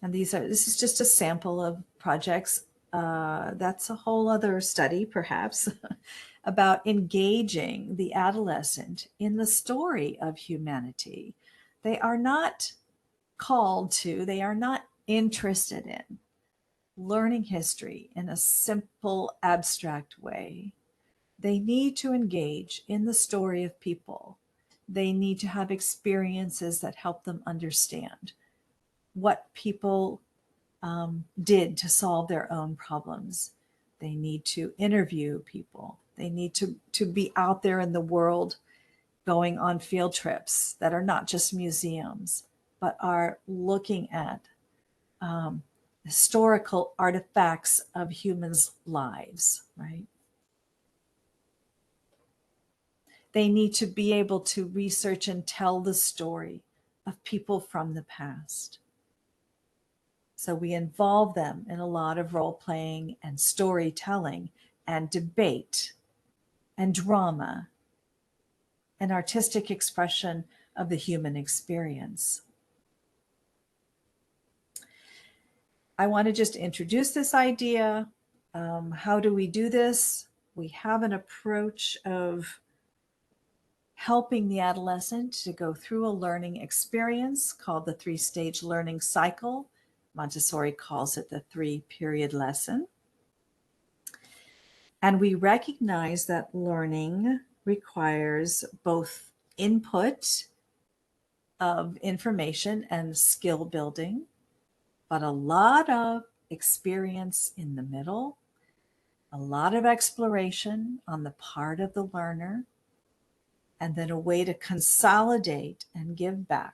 And this is just a sample of projects. That's a whole other study, perhaps, about engaging the adolescent in the story of humanity. They are not called to, they are not interested in learning history in a simple, abstract way. They need to engage in the story of people. They need to have experiences that help them understand what people did to solve their own problems. They need to interview people. They need to be out there in the world, going on field trips that are not just museums, but are looking at historical artifacts of humans' lives, right? They need to be able to research and tell the story of people from the past. So we involve them in a lot of role-playing and storytelling and debate and drama and artistic expression of the human experience. I want to just introduce this idea. How do we do this? We have an approach of helping the adolescent to go through a learning experience called the 3-stage learning cycle. Montessori calls it the 3-period lesson. And we recognize that learning requires both input of information and skill building, but a lot of experience in the middle, a lot of exploration on the part of the learner, and then a way to consolidate and give back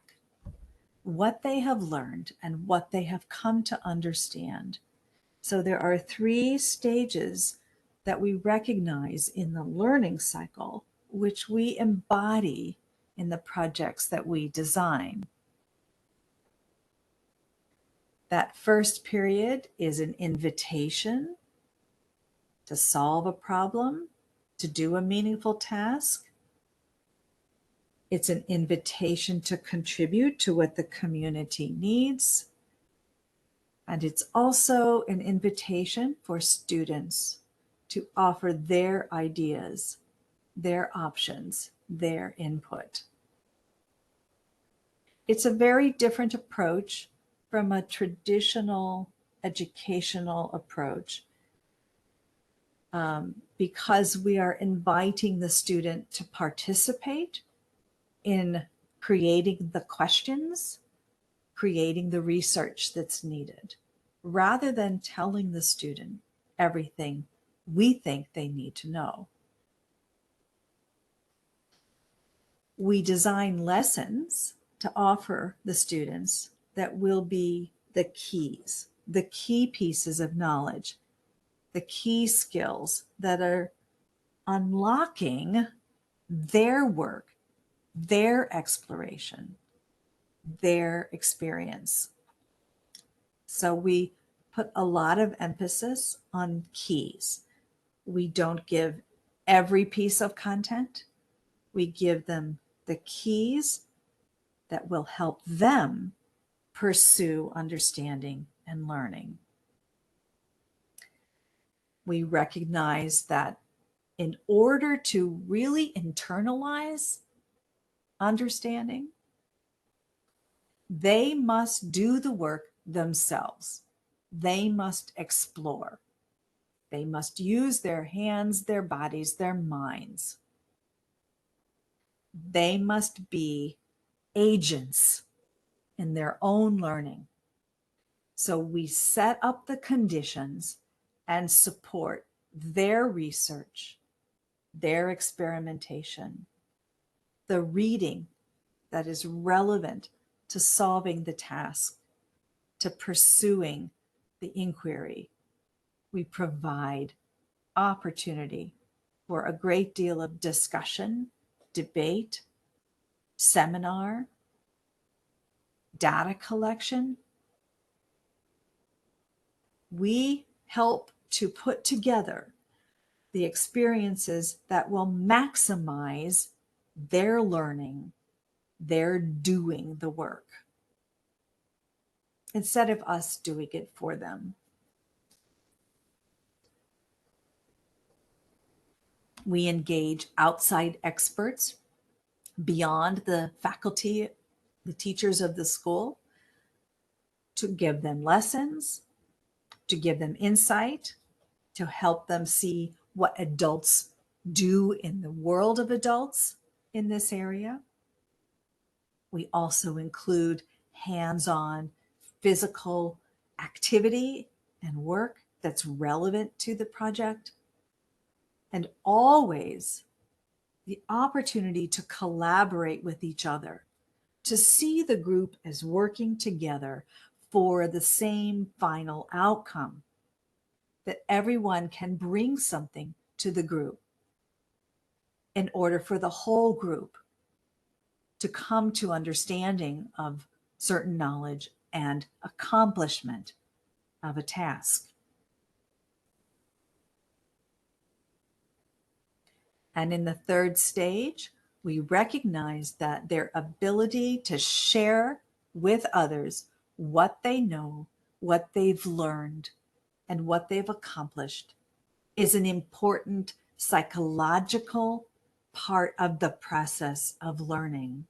what they have learned and what they have come to understand. So there are 3 stages that we recognize in the learning cycle, which we embody in the projects that we design. That first period is an invitation to solve a problem, to do a meaningful task. It's an invitation to contribute to what the community needs. And it's also an invitation for students to offer their ideas, their options, their input. It's a very different approach from a traditional educational approach, because we are inviting the student to participate in creating the questions, creating the research that's needed, rather than telling the student everything we think they need to know. We design lessons to offer the students that will be the keys, the key pieces of knowledge, the key skills that are unlocking their work, their exploration, their experience. So we put a lot of emphasis on keys. We don't give every piece of content. We give them the keys that will help them pursue understanding and learning. We recognize that in order to really internalize understanding, they must do the work themselves. They must explore. They must use their hands, their bodies, their minds. They must be agents in their own learning. So we set up the conditions and support their research, their experimentation, the reading that is relevant to solving the task, to pursuing the inquiry. We provide opportunity for a great deal of discussion, debate, seminar, data collection. We help to put together the experiences that will maximize their learning, their doing the work, instead of us doing it for them. We engage outside experts beyond the faculty, the teachers of the school, to give them lessons, to give them insight, to help them see what adults do in the world of adults in this area. We also include hands-on physical activity and work that's relevant to the project, and always the opportunity to collaborate with each other, to see the group as working together for the same final outcome, that everyone can bring something to the group in order for the whole group to come to understanding of certain knowledge and accomplishment of a task. And in the third stage, we recognize that their ability to share with others what they know, what they've learned, and what they've accomplished is an important psychological part of the process of learning.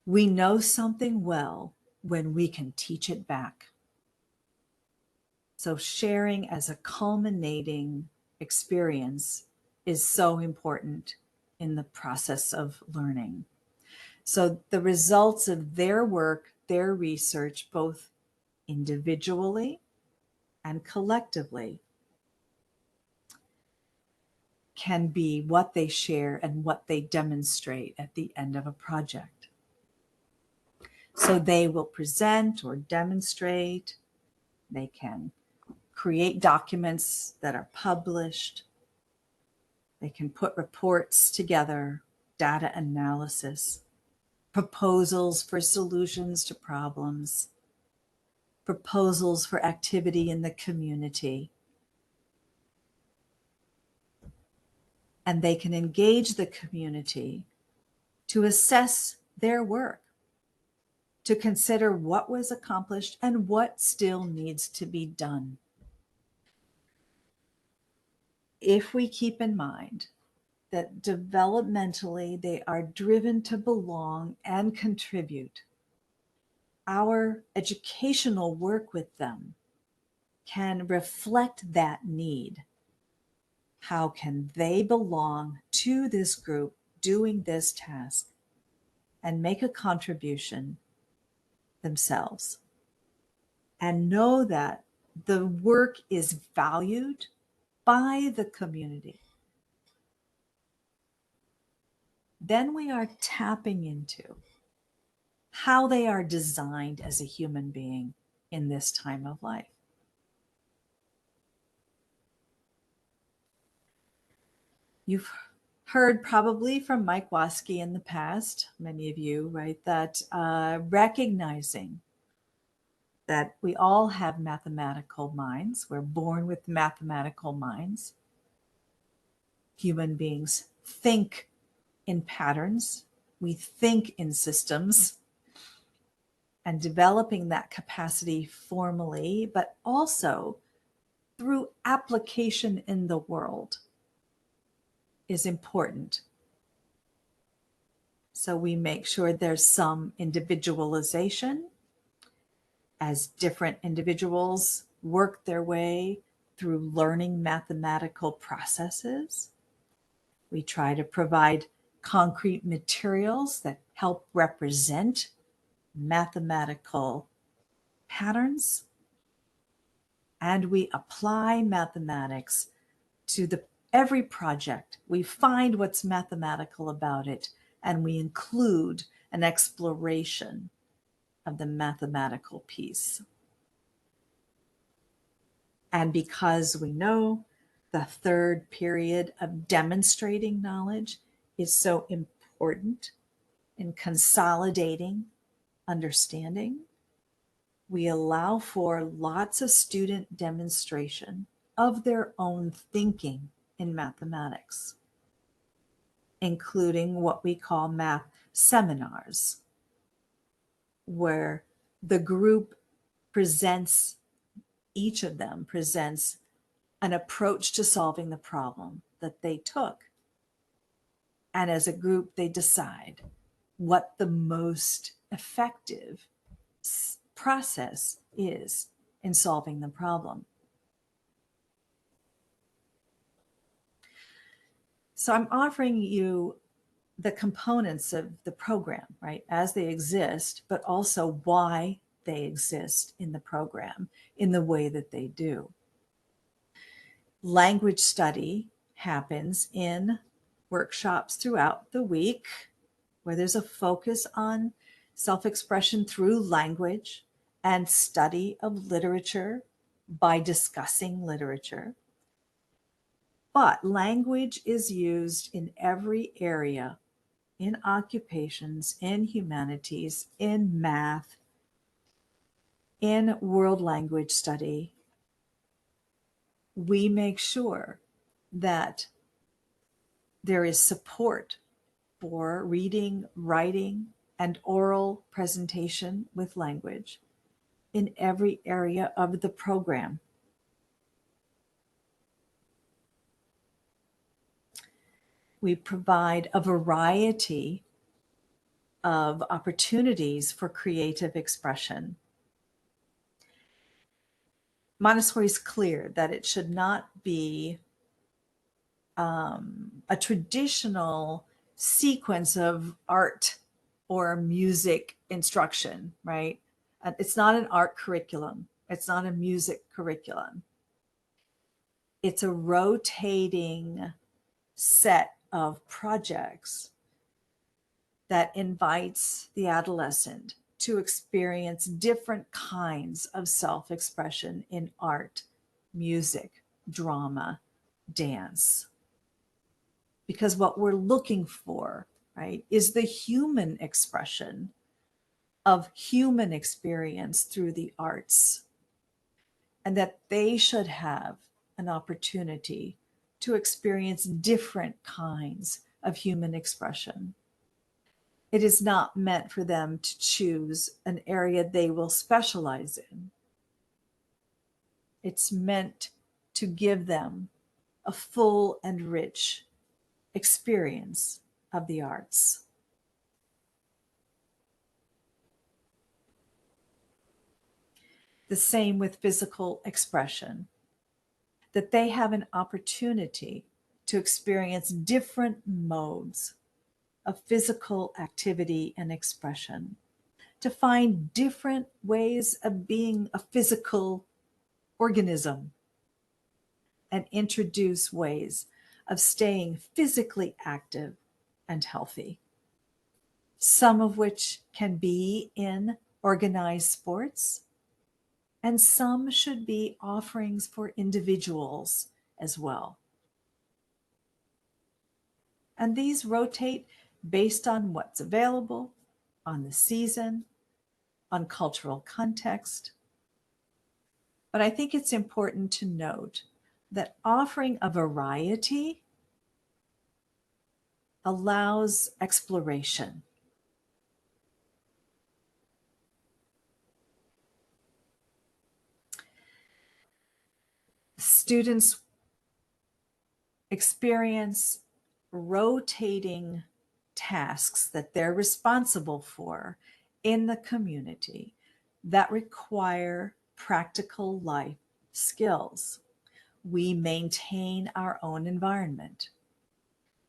We know something well when we can teach it back. So sharing as a culminating experience is so important in the process of learning. So the results of their work, their research, both individually and collectively, can be what they share and what they demonstrate at the end of a project. So they will present or demonstrate, they can create documents that are published, they can put reports together, data analysis, proposals for solutions to problems, proposals for activity in the community. And they can engage the community to assess their work, to consider what was accomplished and what still needs to be done. If we keep in mind that developmentally they are driven to belong and contribute, our educational work with them can reflect that need. How can they belong to this group doing this task and make a contribution themselves? And know that the work is valued by the community. Then we are tapping into how they are designed as a human being in this time of life. You've heard probably from Mike Waskey in the past, many of you, right, that recognizing that we all have mathematical minds. We're born with mathematical minds. Human beings think in patterns. We think in systems. And developing that capacity formally, but also through application in the world, is important. So we make sure there's some individualization as different individuals work their way through learning mathematical processes. We try to provide concrete materials that help represent mathematical patterns. And we apply mathematics to every project. We find what's mathematical about it, and we include an exploration of the mathematical piece. And because we know the third period of demonstrating knowledge is so important in consolidating understanding, we allow for lots of student demonstration of their own thinking in mathematics, including what we call math seminars, where the group presents, each of them presents an approach to solving the problem that they took. And as a group, they decide what the most effective process is in solving the problem. So I'm offering you the components of the program, right, as they exist, but also why they exist in the program in the way that they do. Language study happens in workshops throughout the week where there's a focus on self-expression through language and study of literature by discussing literature. But language is used in every area, in occupations, in humanities, in math, in world language study. We make sure that there is support for reading, writing, and oral presentation with language in every area of the program. We provide a variety of opportunities for creative expression. Montessori is clear that it should not be a traditional sequence of art or music instruction, right? It's not an art curriculum. It's not a music curriculum. It's a rotating set of projects that invites the adolescent to experience different kinds of self-expression in art, music, drama, dance. Because what we're looking for, right, is the human expression of human experience through the arts, and that they should have an opportunity to experience different kinds of human expression. It is not meant for them to choose an area they will specialize in. It's meant to give them a full and rich experience of the arts. The same with physical expression, that they have an opportunity to experience different modes of physical activity and expression, to find different ways of being a physical organism, and introduce ways of staying physically active and healthy, some of which can be in organized sports, and some should be offerings for individuals as well. And these rotate based on what's available, on the season, on cultural context. But I think it's important to note that offering a variety allows exploration. Students experience rotating tasks that they're responsible for in the community that require practical life skills. We maintain our own environment.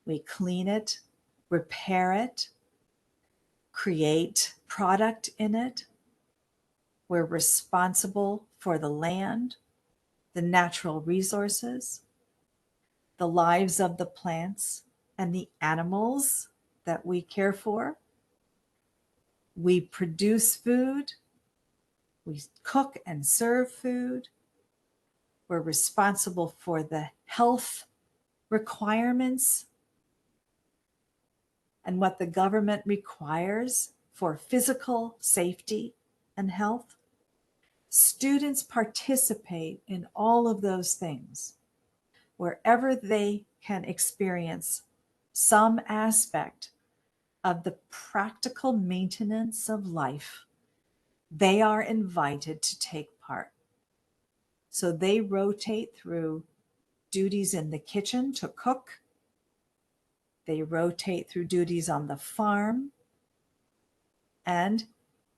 We clean it, repair it, create product in it. We're responsible for the land, the natural resources, the lives of the plants and the animals that we care for. We produce food. We cook and serve food. We're responsible for the health requirements and what the government requires for physical safety and health. Students participate in all of those things wherever they can experience some aspect of the practical maintenance of life. They are invited to take part. So they rotate through duties in the kitchen to cook. They rotate through duties on the farm and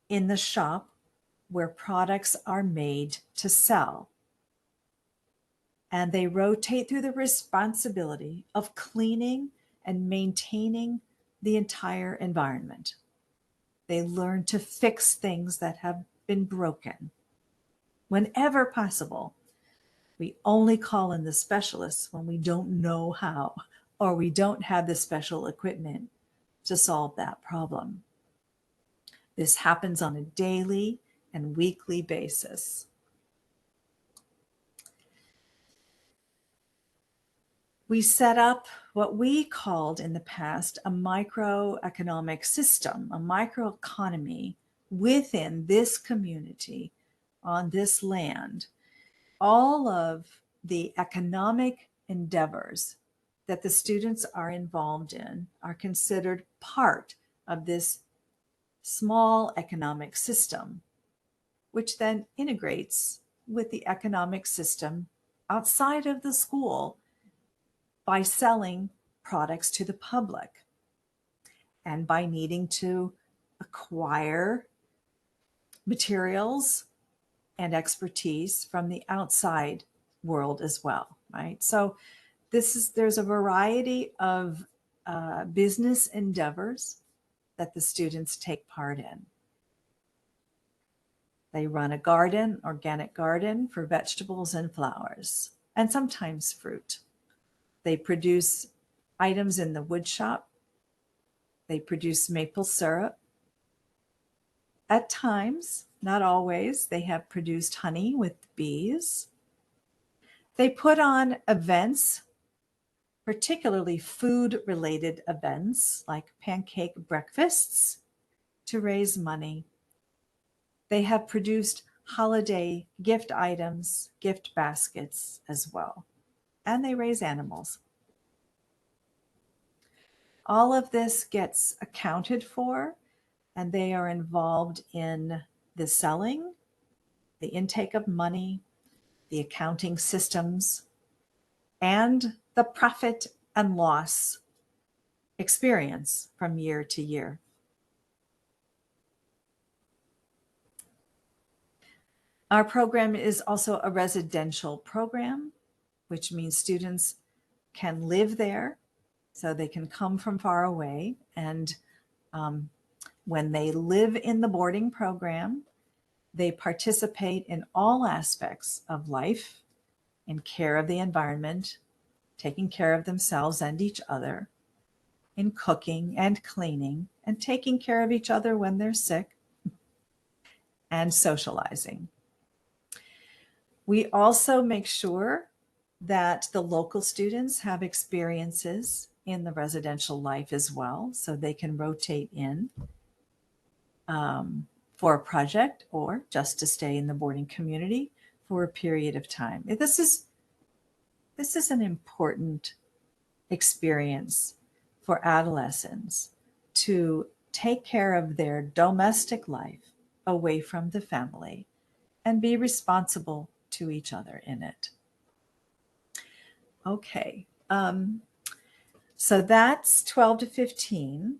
in the shop where products are made to sell. And they rotate through the responsibility of cleaning and maintaining the entire environment. They learn to fix things that have been broken. Whenever possible, we only call in the specialists when we don't know how, or we don't have the special equipment to solve that problem. This happens on a daily and weekly basis. We set up what we called in the past a microeconomic system, a microeconomy within this community on this land. All of the economic endeavors that the students are involved in are considered part of this small economic system, which then integrates with the economic system outside of the school by selling products to the public and by needing to acquire materials and expertise from the outside world as well, right? So there's a variety of business endeavors that the students take part in. They run a garden, organic garden for vegetables and flowers, and sometimes fruit. They produce items in the wood shop. They produce maple syrup. At times, not always, they have produced honey with bees. They put on events, particularly food-related events like pancake breakfasts to raise money. They have produced holiday gift items, gift baskets as well, and they raise animals. All of this gets accounted for, and they are involved in the selling, the intake of money, the accounting systems, and the profit and loss experience from year to year. Our program is also a residential program, which means students can live there, so they can come from far away. And when they live in the boarding program, they participate in all aspects of life, in care of the environment, taking care of themselves and each other, in cooking and cleaning, and taking care of each other when they're sick, and socializing. We also make sure that the local students have experiences in the residential life as well, so they can rotate in for a project or just to stay in the boarding community for a period of time. This is an important experience for adolescents, to take care of their domestic life away from the family and be responsible to each other in it. Okay, so that's 12 to 15.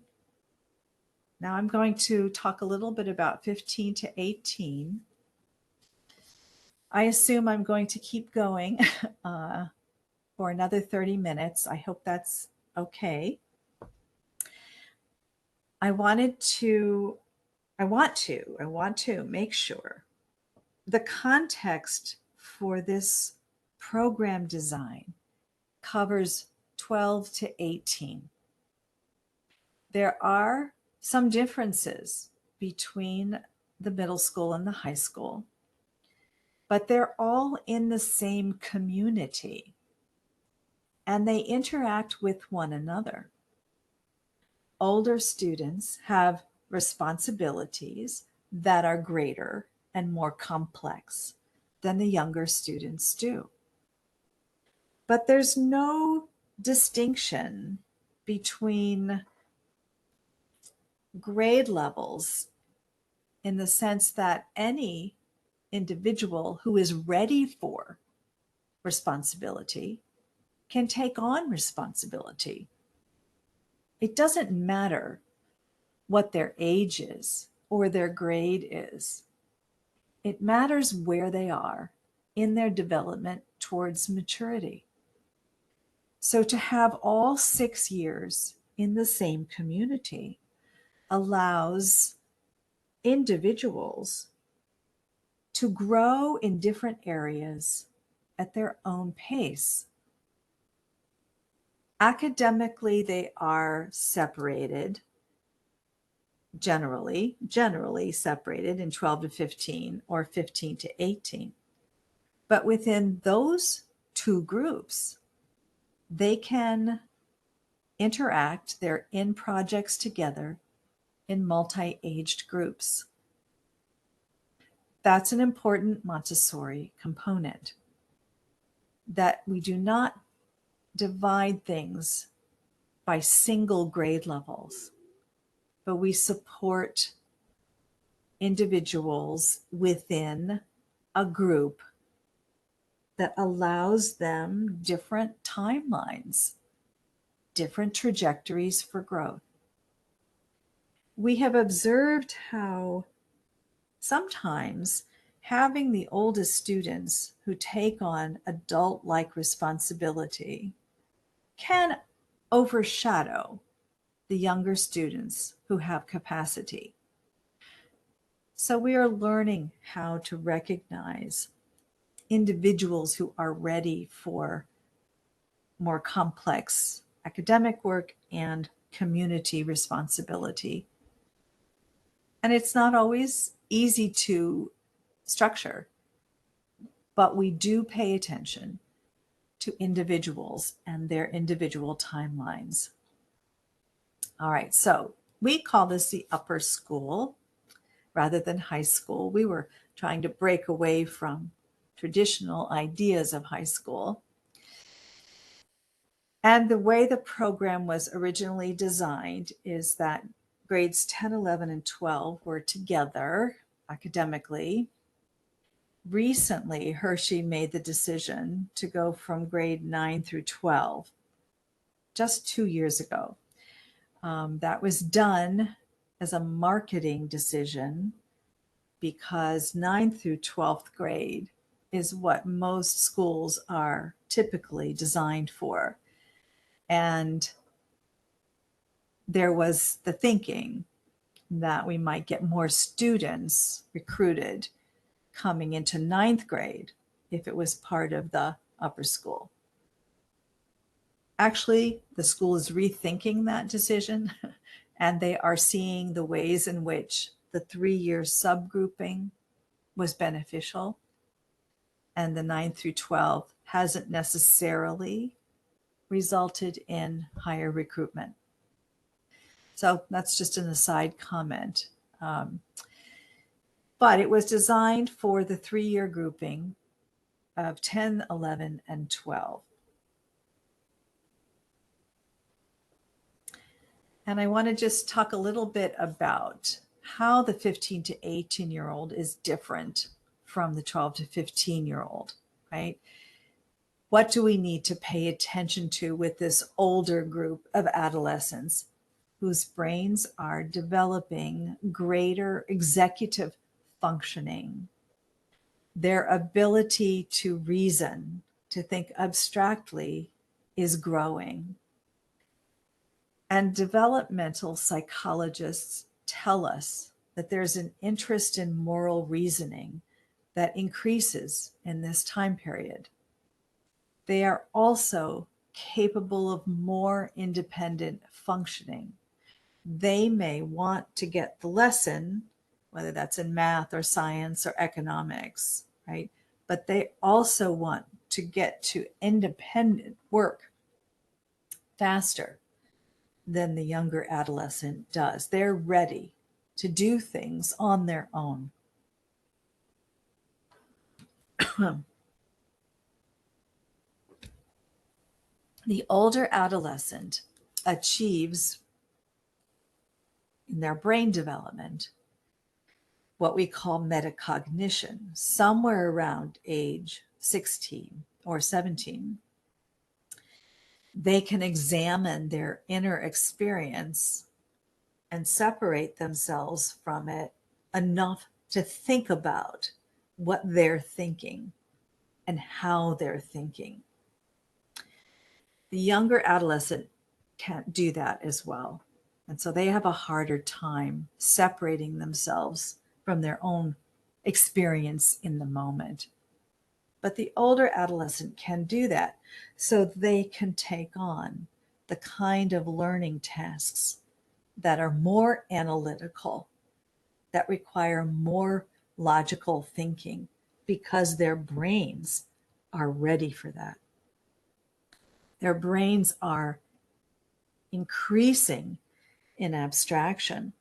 Now I'm going to talk a little bit about 15 to 18. I assume I'm going to keep going for another 30 minutes. I hope that's okay. I want to make sure the context for this program design covers 12 to 18. There are some differences between the middle school and the high school, but they're all in the same community and they interact with one another. Older students have responsibilities that are greater and more complex than the younger students do. But there's no distinction between grade levels in the sense that any individual who is ready for responsibility can take on responsibility. It doesn't matter what their age is or their grade is. It matters where they are in their development towards maturity. So to have all 6 years in the same community allows individuals to grow in different areas at their own pace. Academically, they are separated, generally separated in 12 to 15 or 15 to 18. But within those two groups, they can interact, they're in projects together in multi-aged groups. That's an important Montessori component, that we do not divide things by single grade levels, but we support individuals within a group that allows them different timelines, different trajectories for growth. We have observed how sometimes having the oldest students who take on adult-like responsibility can overshadow the younger students who have capacity. So we are learning how to recognize individuals who are ready for more complex academic work and community responsibility. And it's not always easy to structure, but we do pay attention to individuals and their individual timelines. All right, so we call this the upper school rather than high school. We were trying to break away from traditional ideas of high school. And the way the program was originally designed is that grades 10, 11, and 12 were together academically. Recently, Hershey made the decision to go from grade 9 through 12, just 2 years ago. That was done as a marketing decision because 9th through 12th grade is what most schools are typically designed for. And there was the thinking that we might get more students recruited coming into 9th grade if it was part of the upper school. Actually, the school is rethinking that decision, and they are seeing the ways in which the 3-year subgrouping was beneficial, and the 9 through 12 hasn't necessarily resulted in higher recruitment. So that's just an aside comment. But it was designed for the 3-year grouping of 10, 11, and 12. And I want to just talk a little bit about how the 15 to 18-year-old is different from the 12 to 15-year-old, right? What do we need to pay attention to with this older group of adolescents whose brains are developing greater executive functioning? Their ability to reason, to think abstractly, is growing. And developmental psychologists tell us that there's an interest in moral reasoning that increases in this time period. They are also capable of more independent functioning. They may want to get the lesson, whether that's in math or science or economics, right? But they also want to get to independent work faster than the younger adolescent does. They're ready to do things on their own. The older adolescent achieves in their brain development what we call metacognition, somewhere around age 16 or 17. They can examine their inner experience and separate themselves from it enough to think about what they're thinking and how they're thinking. The younger adolescent can't do that as well. And so they have a harder time separating themselves from their own experience in the moment. But the older adolescent can do that, so they can take on the kind of learning tasks that are more analytical, that require more logical thinking, because their brains are ready for that. Their brains are increasing in abstraction.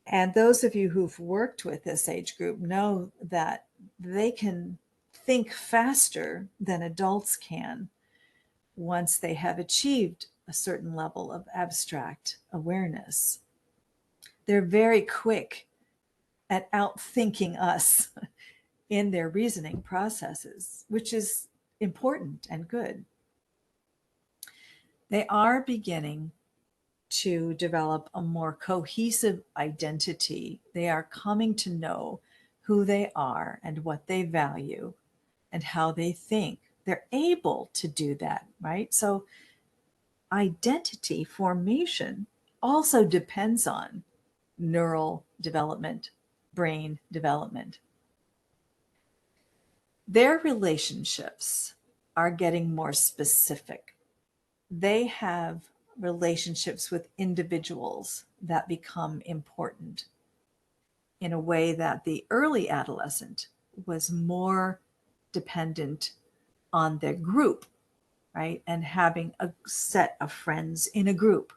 And those of you who've worked with this age group know that they can think faster than adults can once they have achieved a certain level of abstract awareness. They're very quick at outthinking us in their reasoning processes, which is important and good. They are beginning to develop a more cohesive identity. They are coming to know who they are and what they value and how they think. They're able to do that, right? So identity formation also depends on neural development, brain development. Their relationships are getting more specific. They have relationships with individuals that become important in a way that the early adolescent was more dependent on their group, right? And having a set of friends in a group.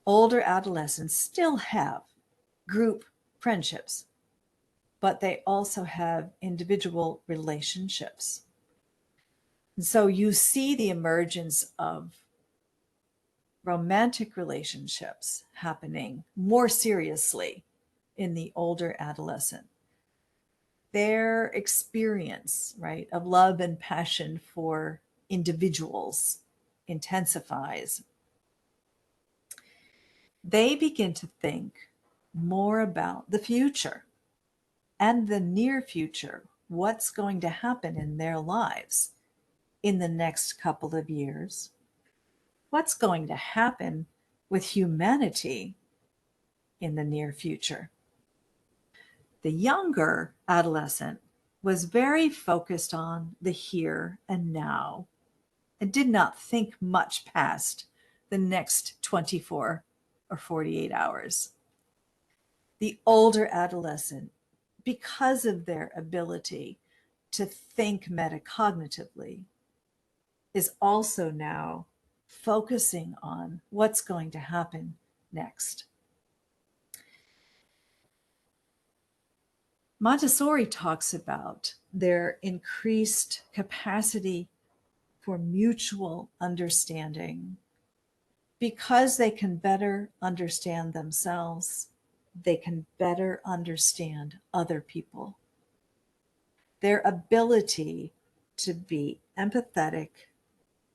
Older adolescents still have group friendships, but they also have individual relationships. And so you see the emergence of romantic relationships happening more seriously in the older adolescent. Their experience, right, of love and passion for individuals intensifies. They begin to think more about the future and the near future, what's going to happen in their lives in the next couple of years, what's going to happen with humanity in the near future. The younger adolescent was very focused on the here and now and did not think much past the next 24 or 48 hours. The older adolescent, because of their ability to think metacognitively, is also now focusing on what's going to happen next. Montessori talks about their increased capacity for mutual understanding. Because they can better understand themselves, they can better understand other people. Their ability to be empathetic,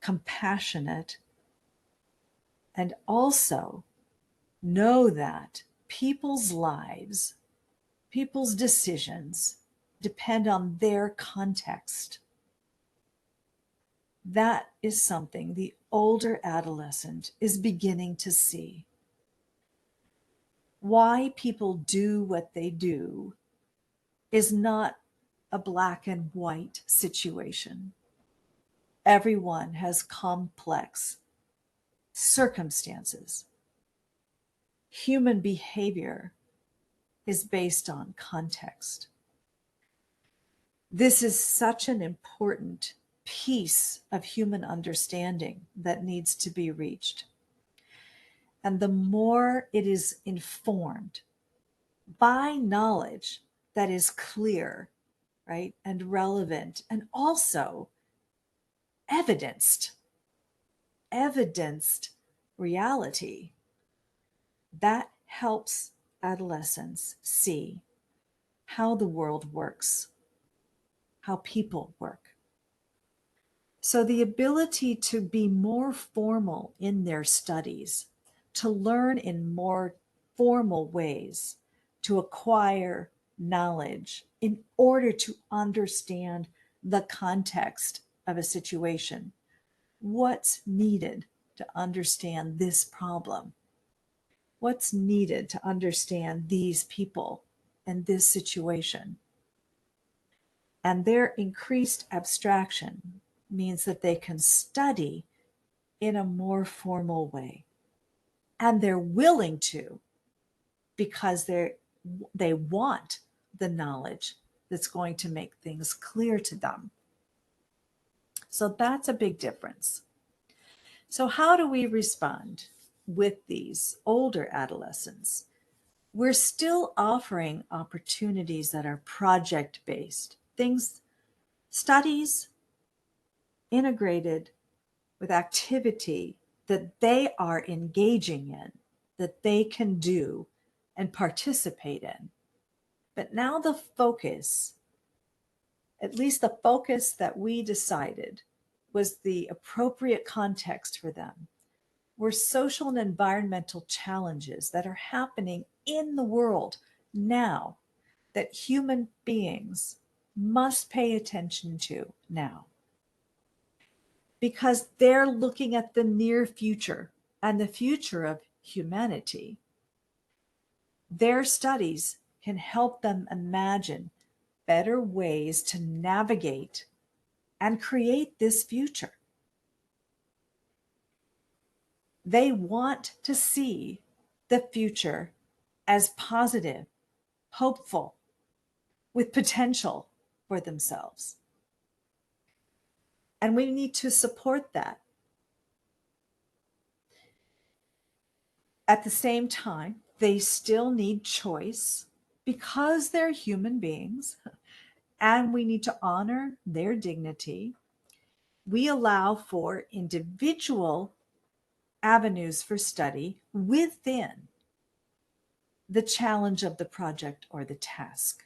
compassionate, and also know that people's lives, people's decisions depend on their context. That is something the older adolescent is beginning to see. Why people do what they do is not a black and white situation. Everyone has complex circumstances. Human behavior is based on context. This is such an important piece of human understanding that needs to be reached. And the more it is informed by knowledge that is clear, right, and relevant, and also evidenced reality, that helps adolescents see how the world works, how people work. So the ability to be more formal in their studies, to learn in more formal ways, to acquire knowledge in order to understand the context of a situation. What's needed to understand this problem? What's needed to understand these people and this situation? And their increased abstraction means that they can study in a more formal way. And they're willing to, because they want the knowledge that's going to make things clear to them. So that's a big difference. So how do we respond with these older adolescents? We're still offering opportunities that are project-based, things, studies integrated with activity that they are engaging in, that they can do and participate in. But now the focus, at least the focus that we decided was the appropriate context for them, were social and environmental challenges that are happening in the world now that human beings must pay attention to now. Because they're looking at the near future and the future of humanity. Their studies can help them imagine better ways to navigate and create this future. They want to see the future as positive, hopeful, with potential for themselves. And we need to support that. At the same time, they still need choice because they're human beings, and we need to honor their dignity. we allow for individual avenues for study within the challenge of the project or the task.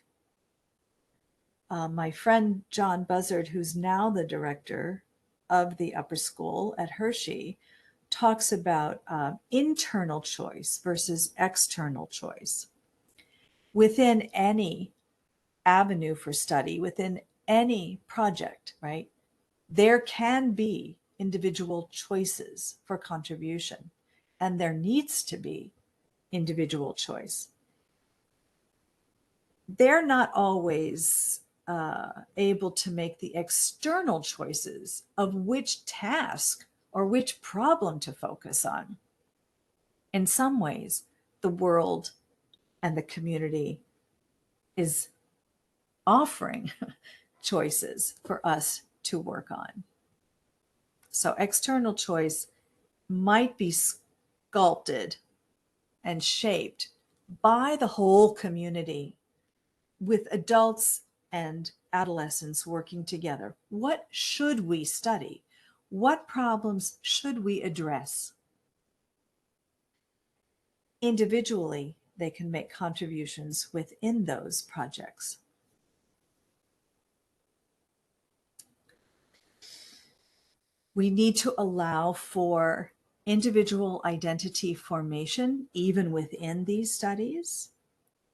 My friend John Buzzard, who's now the director of the upper school at Hershey, talks about internal choice versus external choice. Within any avenue for study, within any project, right, there can be individual choices for contribution, and there needs to be individual choice. They're not always able to make the external choices of which task or which problem to focus on. In some ways, the world and the community is offering choices for us to work on. So external choice might be sculpted and shaped by the whole community, with adults and adolescents working together. What should we study? What problems should we address? Individually, they can make contributions within those projects. We need to allow for individual identity formation even within these studies.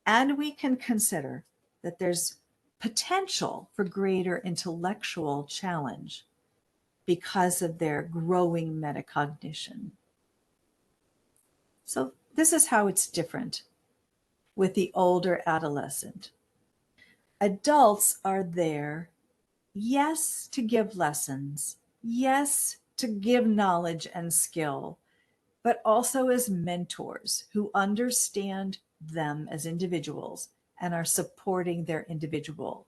And we can consider that there's potential for greater intellectual challenge because of their growing metacognition. So this is how it's different with the older adolescent. Adults are there, yes, to give lessons, yes, to give knowledge and skill, but also as mentors who understand them as individuals and are supporting their individual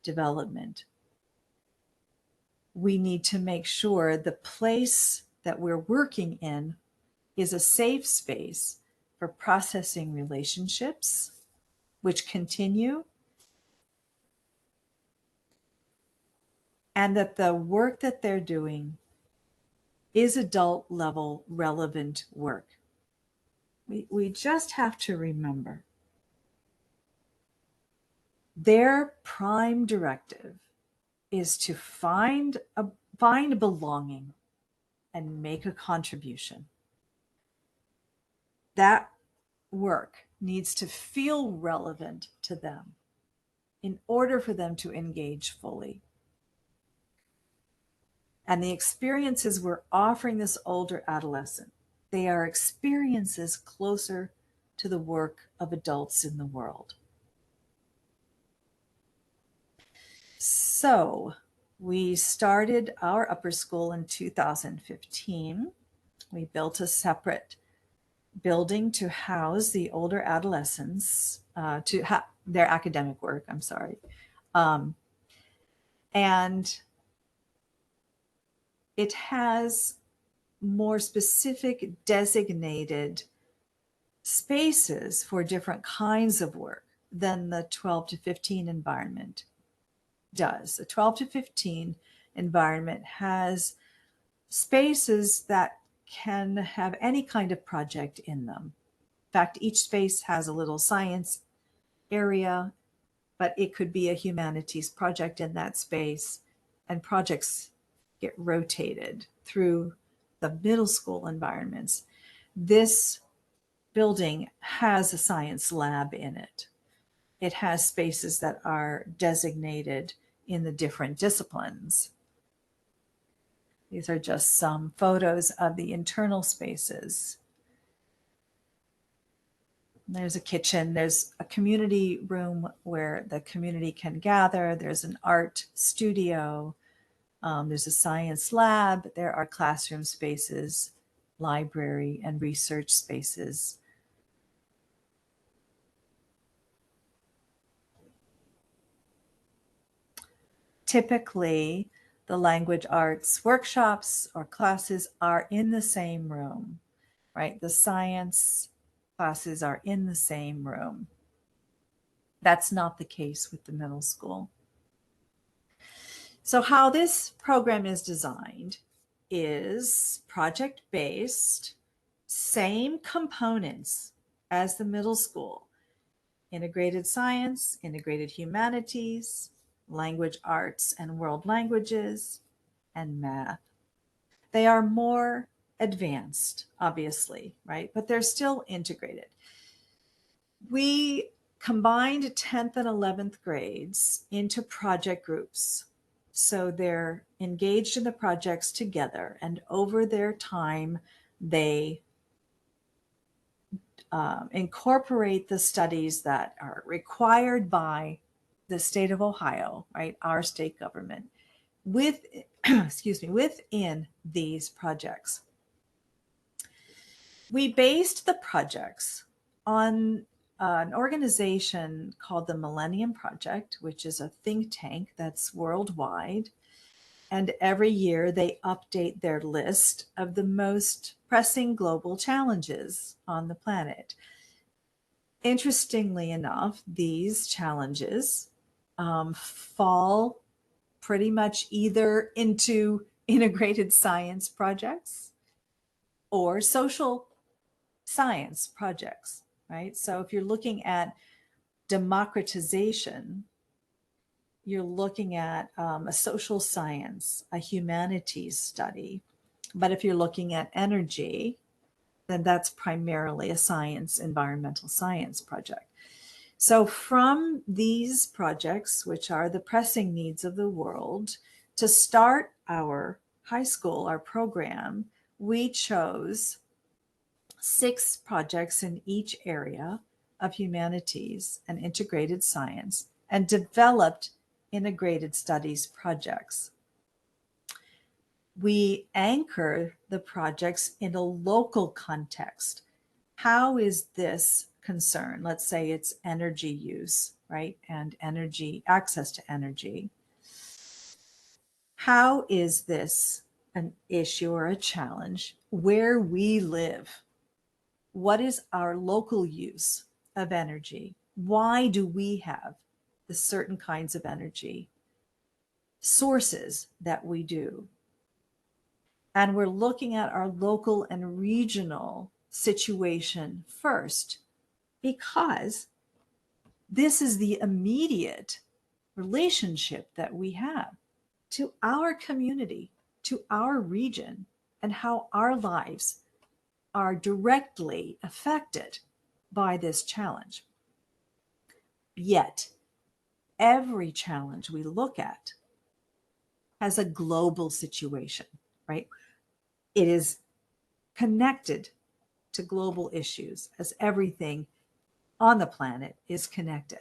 development. We need to make sure the place that we're working in is a safe space for processing relationships, which continue, and that the work that they're doing is adult level relevant work. We just have to remember their prime directive is to find belonging and make a contribution. That work needs to feel relevant to them in order for them to engage fully. And the experiences we're offering this older adolescent, they are experiences closer to the work of adults in the world. So we started our upper school in 2015. We built a separate building to house the older adolescents, their academic work, and it has more specific designated spaces for different kinds of work than the 12 to 15 environment does. The 12 to 15 environment has spaces that can have any kind of project in them. In fact, each space has a little science area, but it could be a humanities project in that space, and projects get rotated through the middle school environments. This building has a science lab in it. It has spaces that are designated in the different disciplines. These are just some photos of the internal spaces. There's a kitchen, there's a community room where the community can gather, there's an art studio, there's a science lab, there are classroom spaces, library and research spaces. Typically, the language arts workshops or classes are in the same room, right? The science classes are in the same room. That's not the case with the middle school. So how this program is designed is project-based, same components as the middle school: integrated science, integrated humanities, language arts and world languages, and math. They are more advanced, obviously, right? But they're still integrated. We combined 10th and 11th grades into project groups. So they're engaged in the projects together, and over their time, they incorporate the studies that are required by the state of Ohio, right, our state government, within these projects. We based the projects on an organization called the Millennium Project, which is a think tank that's worldwide. And every year they update their list of the most pressing global challenges on the planet. Interestingly enough, these challenges fall pretty much either into integrated science projects or social science projects, right? So if you're looking at democratization, you're looking at a social science, a humanities study. But if you're looking at energy, then that's primarily a science, environmental science project. So from these projects, which are the pressing needs of the world, to start our high school, our program, we chose 6 projects in each area of humanities and integrated science, and developed integrated studies projects. We anchor the projects in a local context. How is this concern? Let's say it's energy use, right? And energy, access to energy. How is this an issue or a challenge where we live? What is our local use of energy? Why do we have the certain kinds of energy sources that we do? And we're looking at our local and regional situation first, because this is the immediate relationship that we have to our community, to our region, and how our lives are directly affected by this challenge. Yet, every challenge we look at has a global situation, right? It is connected to global issues, as everything on the planet is connected.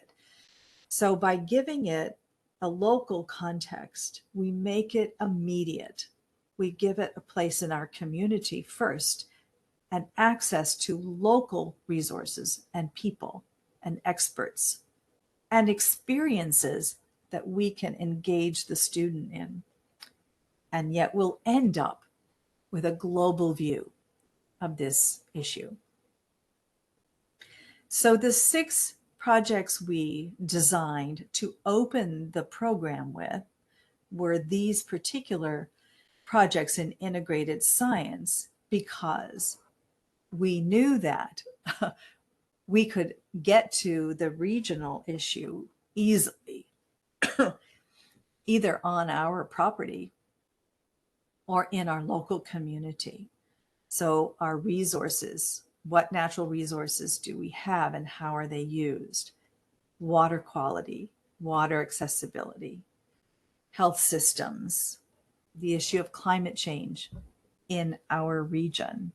So by giving it a local context, we make it immediate. We give it a place in our community first, and access to local resources and people and experts and experiences that we can engage the student in. And yet we'll end up with a global view of this issue. So the 6 projects we designed to open the program with were these particular projects in integrated science, because we knew that we could get to the regional issue easily, either on our property or in our local community. So our resources, what natural resources do we have and how are they used? Water quality, water accessibility, health systems, the issue of climate change in our region,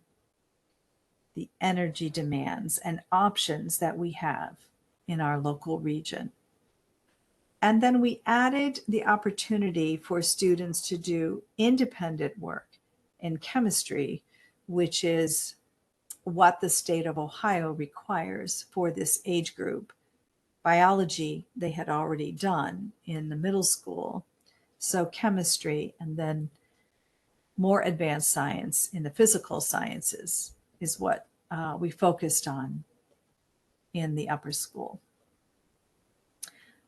the energy demands and options that we have in our local region. And then we added the opportunity for students to do independent work in chemistry, which is what the state of Ohio requires for this age group. Biology, they had already done in the middle school. So chemistry, and then more advanced science in the physical sciences is what we focused on in the upper school.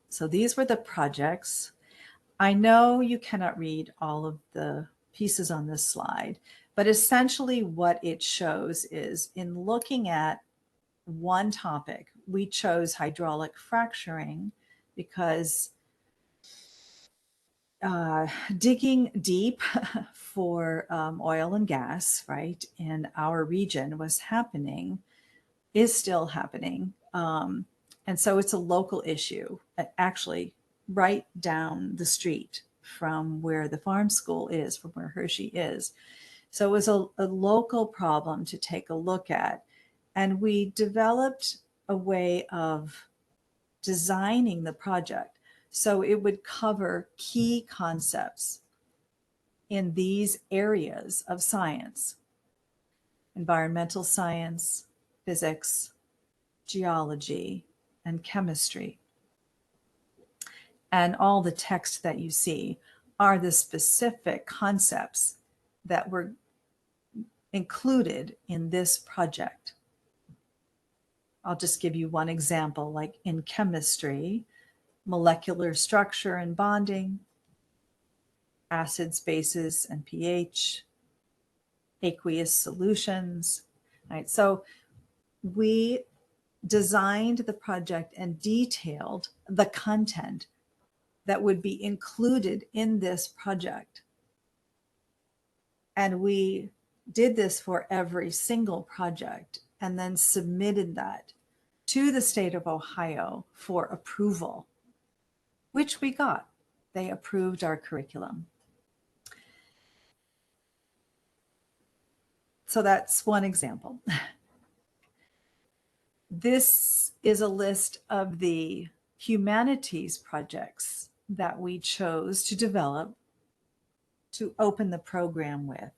So these were the projects. I know you cannot read all of the pieces on this slide, but essentially what it shows is, in looking at one topic, we chose hydraulic fracturing because digging deep for oil and gas, right, in our region was happening, is still happening. And so it's a local issue, actually right down the street from where the farm school is, from where Hershey is. So it was a local problem to take a look at. And we developed a way of designing the project so it would cover key concepts in these areas of science: environmental science, physics, geology, and chemistry. And all the text that you see are the specific concepts that were included in this project. I'll just give you one example. Like in chemistry, molecular structure and bonding, acids, bases, and pH, aqueous solutions, right? So we designed the project and detailed the content that would be included in this project. And we did this for every single project and then submitted that to the state of Ohio for approval, which we got. They approved our curriculum. So that's one example. This is a list of the humanities projects that we chose to develop to open the program with.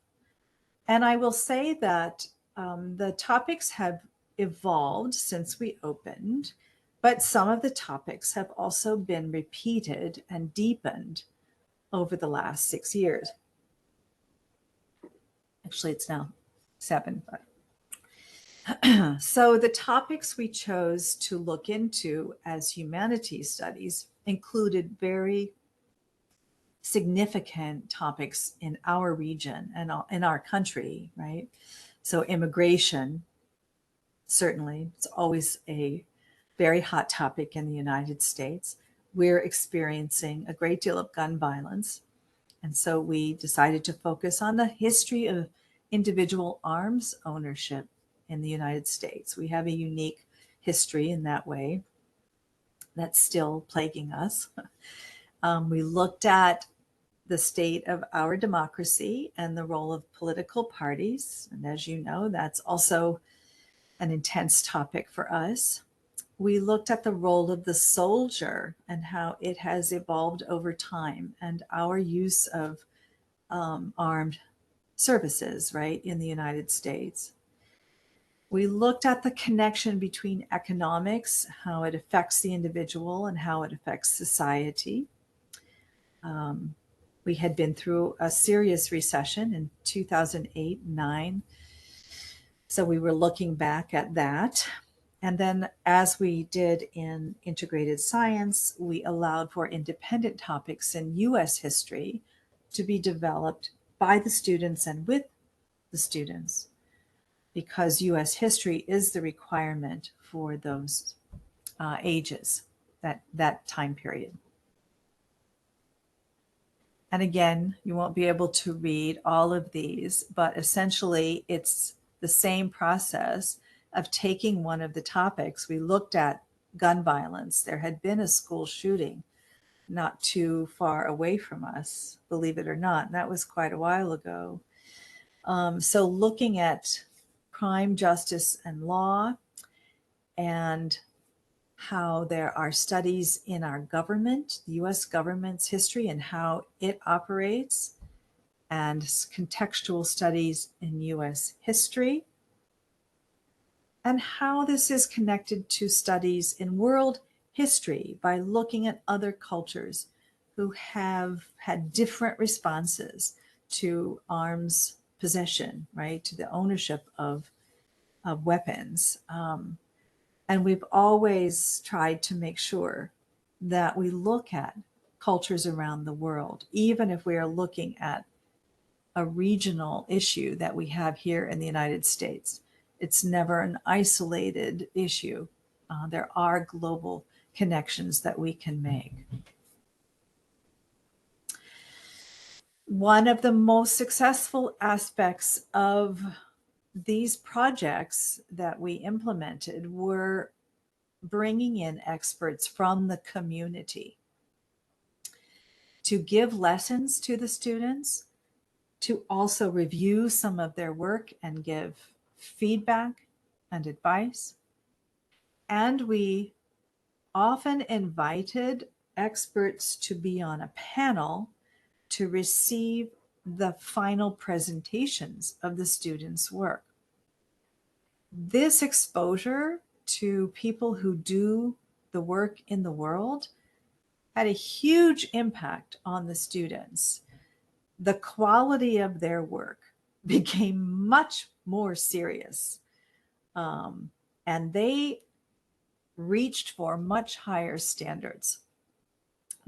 And I will say that the topics have evolved since we opened, but some of the topics have also been repeated and deepened over the last 6 years. Actually, it's now 7, but so the topics we chose to look into as humanities studies included very significant topics in our region and in our country, right? So immigration, certainly, it's always a very hot topic in the United States. We're experiencing a great deal of gun violence. And so we decided to focus on the history of individual arms ownership in the United States. We have a unique history in that way that's still plaguing us. We looked at the state of our democracy and the role of political parties. And as you know, that's also an intense topic for us. We looked at the role of the soldier and how it has evolved over time, and our use of armed services, right, in the United States. We looked at the connection between economics, how it affects the individual and how it affects society. We had been through a serious recession in 2008-9. So we were looking back at that. And then, as we did in integrated science, we allowed for independent topics in US history to be developed by the students and with the students, because US history is the requirement for those ages, that time period. And again, you won't be able to read all of these, but essentially it's the same process of taking one of the topics. We looked at gun violence. There had been a school shooting not too far away from us, believe it or not. And that was quite a while ago. So looking at crime, justice, and law, and how there are studies in our government, the US government's history and how it operates, and contextual studies in US history, and how this is connected to studies in world history by looking at other cultures who have had different responses to arms possession, right, to the ownership of weapons. And we've always tried to make sure that we look at cultures around the world, even if we are looking at a regional issue that we have here in the United States. It's never an isolated issue. There are global connections that we can make. One of the most successful aspects of these projects that we implemented were bringing in experts from the community to give lessons to the students, to also review some of their work and give feedback and advice. And we often invited experts to be on a panel to receive the final presentations of the students' work. This exposure to people who do the work in the world had a huge impact on the students. The quality of their work became much more serious, and they reached for much higher standards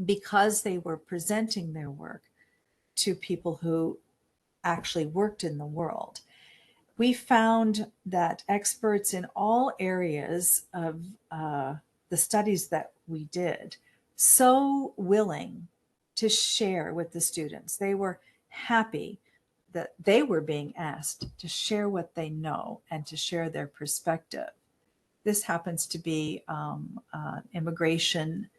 because they were presenting their work to people who actually worked in the world. We found that experts in all areas of the studies that we did so willing to share with the students. They were happy that they were being asked to share what they know and to share their perspective. This happens to be immigration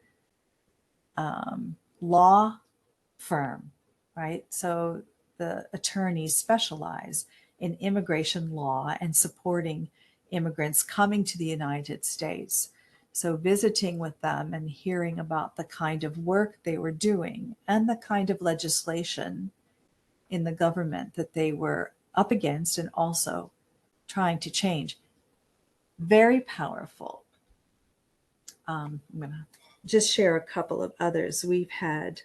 law firm, right? So the attorneys specialize in immigration law and supporting immigrants coming to the United States. So visiting with them and hearing about the kind of work they were doing and the kind of legislation in the government that they were up against and also trying to change. Very powerful. I'm going to just share a couple of others. We've had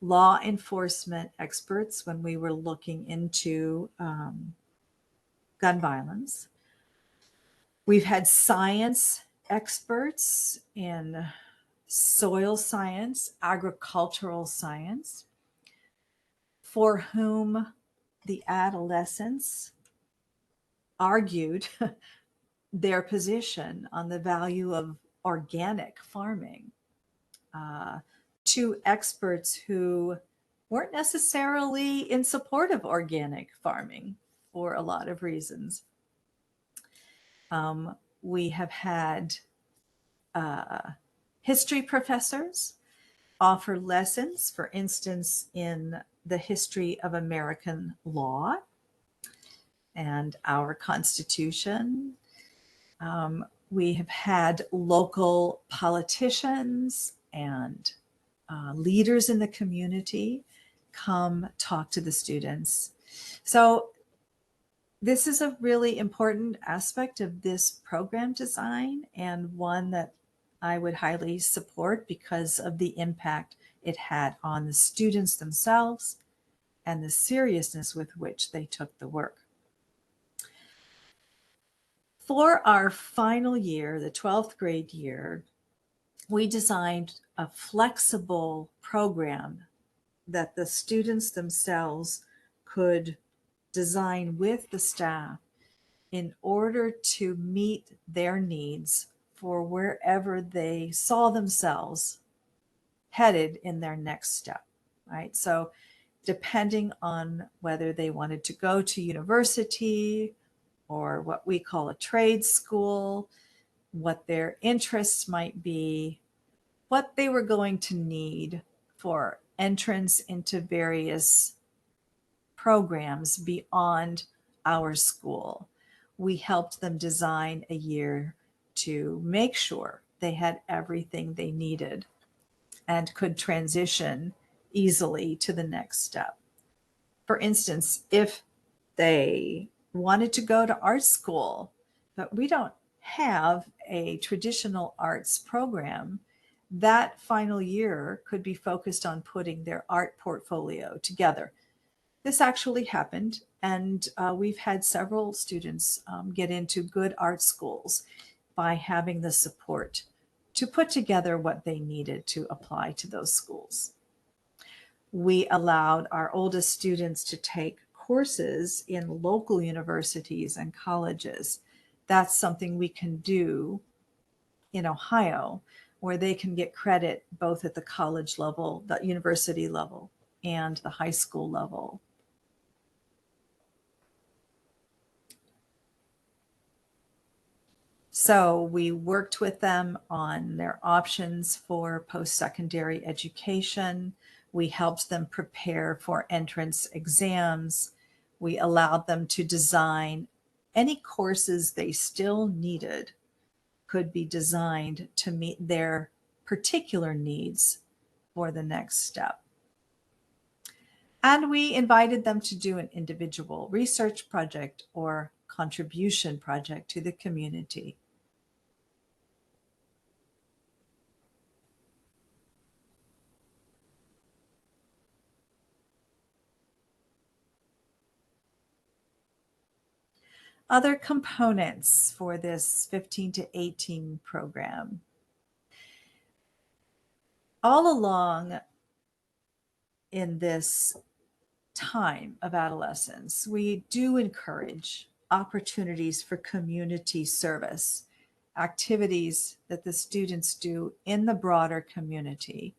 law enforcement experts when we were looking into gun violence. We've had science experts in soil science, agricultural science, for whom the adolescents argued their position on the value of organic farming, to experts who weren't necessarily in support of organic farming for a lot of reasons. We have had history professors offer lessons, for instance, in the history of American law and our Constitution. We have had local politicians and leaders in the community come talk to the students. So this is a really important aspect of this program design, and one that I would highly support because of the impact it had on the students themselves and the seriousness with which they took the work. For our final year, the 12th grade year, we designed a flexible program that the students themselves could design with the staff in order to meet their needs for wherever they saw themselves headed in their next step, right? So depending on whether they wanted to go to university or what we call a trade school, what their interests might be, what they were going to need for entrance into various programs beyond our school. We helped them design a year to make sure they had everything they needed and could transition easily to the next step. For instance, if they wanted to go to art school, but we don't have a traditional arts program, that final year could be focused on putting their art portfolio together. This actually happened, and we've had several students get into good art schools by having the support to put together what they needed to apply to those schools. We allowed our oldest students to take courses in local universities and colleges. That's something we can do in Ohio, where they can get credit both at the college level, the university level, and the high school level. So we worked with them on their options for post-secondary education. We helped them prepare for entrance exams. We allowed them to design any courses they still needed could be designed to meet their particular needs for the next step. And we invited them to do an individual research project or contribution project to the community. Other components for this 15 to 18 program. All along in this time of adolescence, we do encourage opportunities for community service, activities that the students do in the broader community,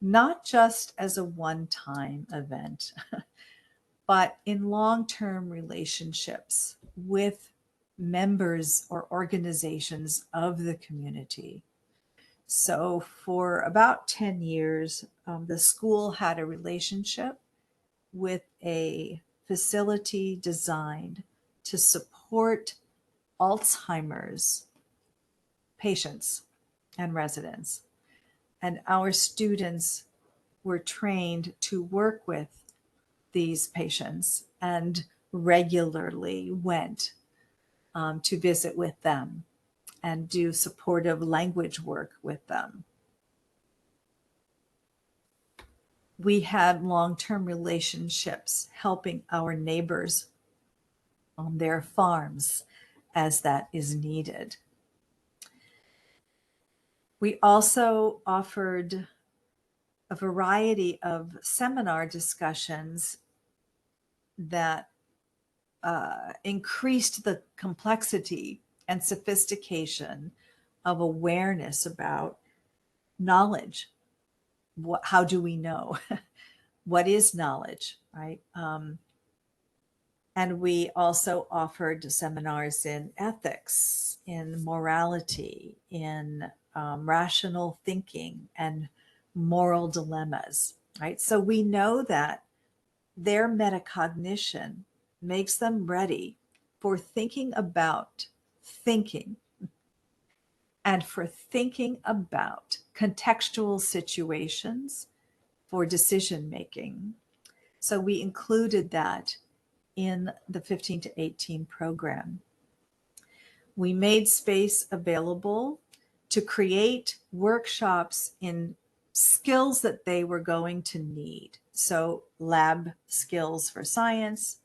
not just as a one-time event, but in long-term relationships with members or organizations of the community. So for about 10 years, the school had a relationship with a facility designed to support Alzheimer's patients and residents. And our students were trained to work with these patients and regularly went to visit with them and do supportive language work with them. We had long-term relationships helping our neighbors on their farms as that is needed. We also offered a variety of seminar discussions that increased the complexity and sophistication of awareness about knowledge. How do we know? What is knowledge, right? And we also offered seminars in ethics, in morality, in rational thinking, and moral dilemmas, right? So we know that their metacognition makes them ready for thinking about thinking and for thinking about contextual situations for decision making. So we included that in the 15 to 18 program. We made space available to create workshops in skills that they were going to need. So lab skills for science,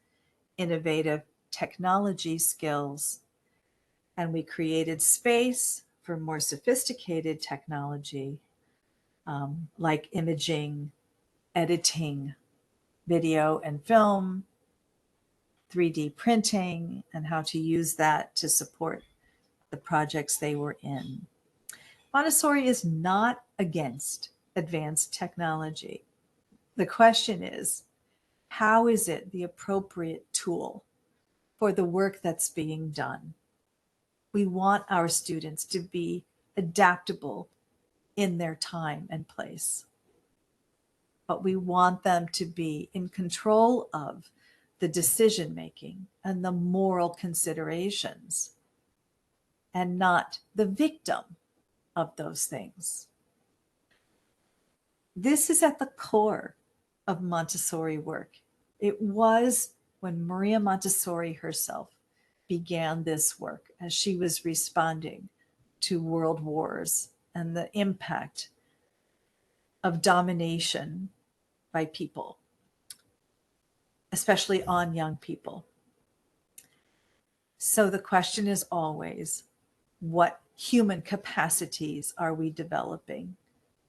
innovative technology skills, and we created space for more sophisticated technology like imaging, editing, video and film, 3D printing, and how to use that to support the projects they were in. Montessori is not against advanced technology. The question is, how is it the appropriate tool for the work that's being done? We want our students to be adaptable in their time and place, but we want them to be in control of the decision-making and the moral considerations, and not the victim of those things. This is at the core of Montessori work. It was when Maria Montessori herself began this work as she was responding to world wars and the impact of domination by people, especially on young people. So the question is always, what human capacities are we developing,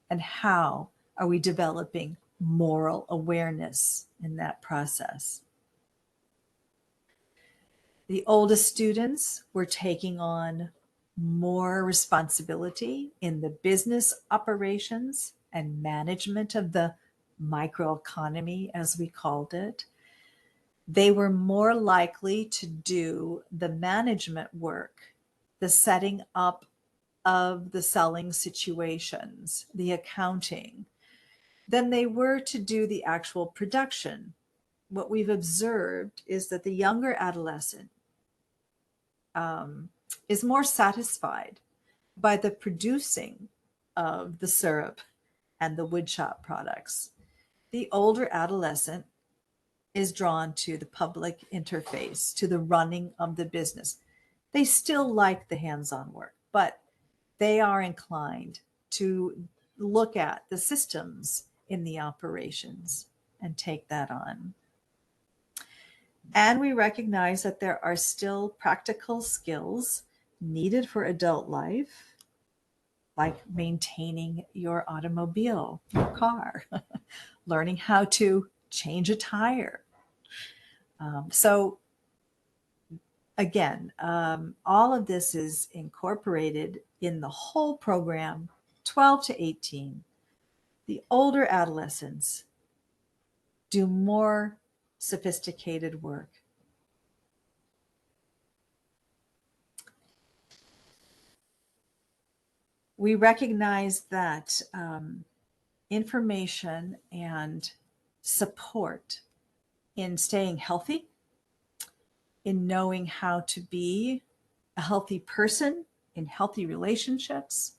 and how are we developing moral awareness in that process. The oldest students were taking on more responsibility in the business operations and management of the microeconomy, as we called it. They were more likely to do the management work, the setting up of the selling situations, the accounting, than they were to do the actual production. What we've observed is that the younger adolescent is more satisfied by the producing of the syrup and the woodshop products. The older adolescent is drawn to the public interface, to the running of the business. They still like the hands-on work, but they are inclined to look at the systems in the operations and take that on. And we recognize that there are still practical skills needed for adult life, like maintaining your automobile, your car, learning how to change a tire. So again, all of this is incorporated in the whole program, 12 to 18. The older adolescents do more sophisticated work. We recognize that information and support in staying healthy, in knowing how to be a healthy person in healthy relationships,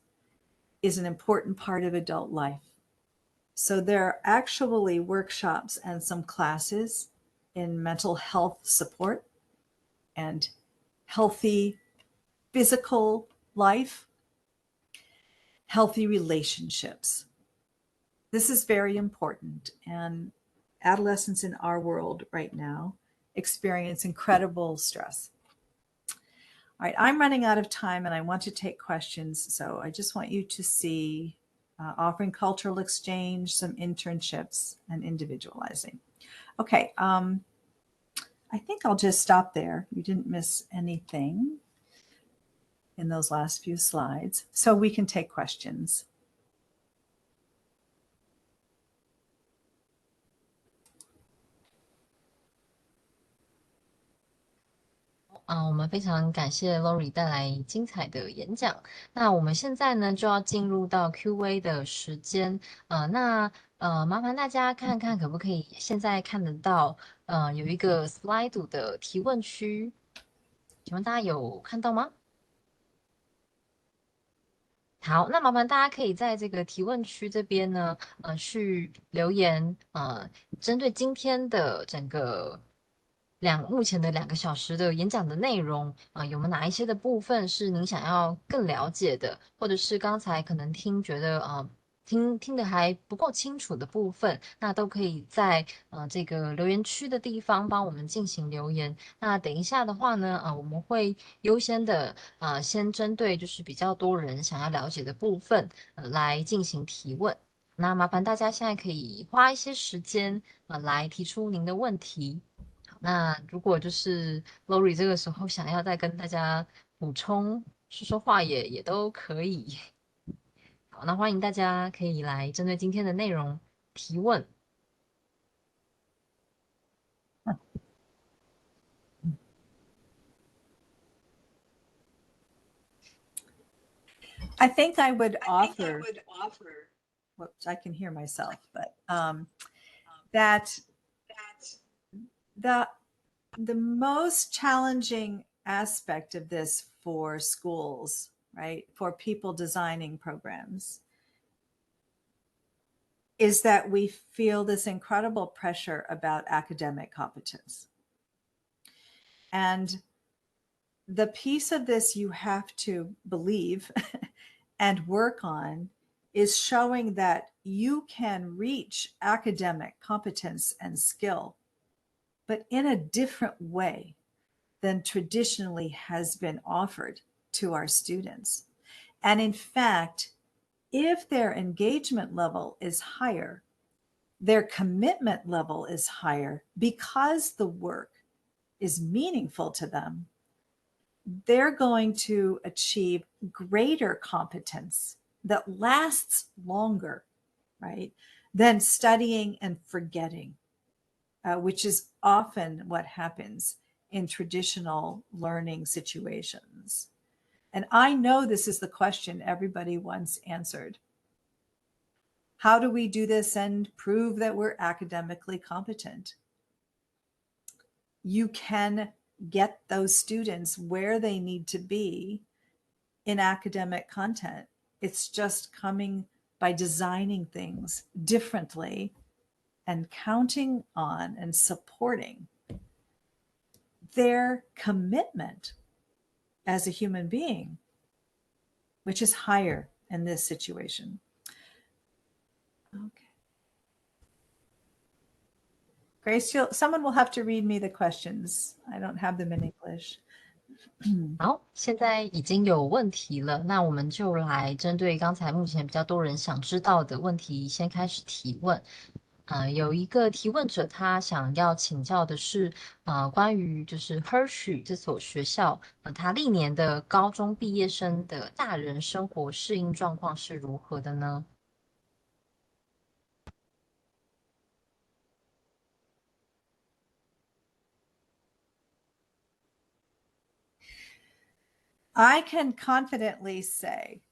is an important part of adult life. So there are actually workshops and some classes in mental health support and healthy physical life, healthy relationships. This is very important. And adolescents in our world right now experience incredible stress. All right, I'm running out of time and I want to take questions. So I just want you to see offering cultural exchange, some internships, and individualizing. Okay, I think I'll just stop there. You didn't miss anything in those last few slides, so we can take questions.我们非常感谢 Laurie 带来精彩的演讲。那我们现在呢就要进入到 Q&A 的时间。麻烦大家看看可不可以现在看得到，有一个 slide 的提问区，请问大家有看到吗？好，那麻烦大家可以在这个提问区这边呢，去留言，针对今天的整个目前的2个小时的演讲的内容，有没有哪一些的部分是您想要更了解的，或者是刚才可能觉得听得还不够清楚的部分，那都可以在这个留言区的地方帮我们进行留言。那等一下的话呢，我们会优先的先针对就是比较多人想要了解的部分来进行提问。那麻烦大家现在可以花一些时间来提出您的问题。那如果就是 Laurie 这个时候想要再跟大家补充说话也都可以。好，那欢迎大家可以来针对今天的内容提问。I think I would offer, whoops, I can hear myself, but that the most challenging aspect of this for schools, right, for people designing programs, is that we feel this incredible pressure about academic competence. And the piece of this you have to believe and work on is showing that you can reach academic competence and skill, but in a different way than traditionally has been offered to our students. And in fact, if their engagement level is higher, their commitment level is higher because the work is meaningful to them, they're going to achieve greater competence that lasts longer, right, than studying and forgetting, which is often what happens in traditional learning situations. And I know this is the question everybody wants answered. How do we do this and prove that we're academically competent? You can get those students where they need to be in academic content. It's just coming by designing things differently and counting on and supporting their commitment as a human being, which is higher in this situation. Okay. Grace, someone will have to read me the questions. I don't have them in English. 好，现在已经有问题了，那我们就来针对刚才目前比较多人想知道的问题，先开始提问。有一个提问者他想要请教的是，关于就是赫许这所学校，他历年的高中毕业生的大人生活适应状况是如何的呢？ I can confidently say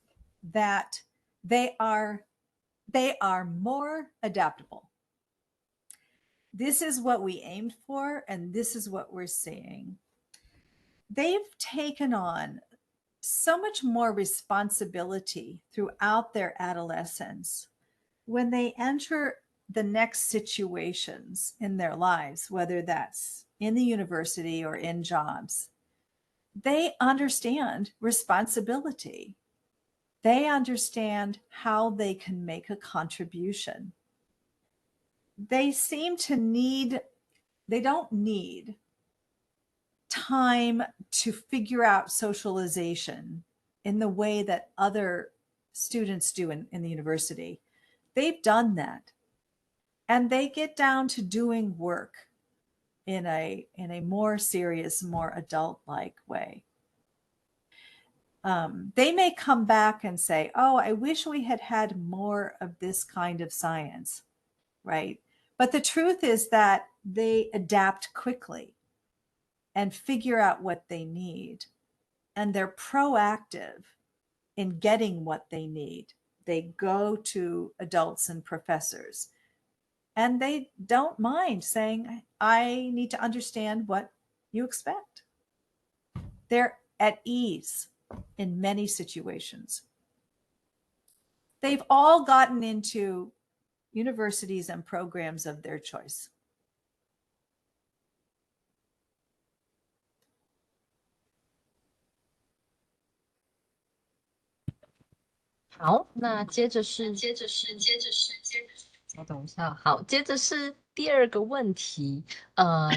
that they are more adaptable. This is what we aimed for, and this is what we're seeing. They've taken on so much more responsibility throughout their adolescence. When they enter the next situations in their lives, whether that's in the university or in jobs, they understand responsibility. They understand how they can make a contribution. They seem to they don't need time to figure out socialization in the way that other students do in the university. They've done that. And they get down to doing work in a more serious, more adult-like way. They may come back and say, oh, I wish we had had more of this kind of science, right? But the truth is that they adapt quickly and figure out what they need. And they're proactive in getting what they need. They go to adults and professors. And they don't mind saying, I need to understand what you expect. They're at ease in many situations. They've all gotten into universities and programs of their choice. 好，那接着是，稍等一下，好，接着是第二个问题。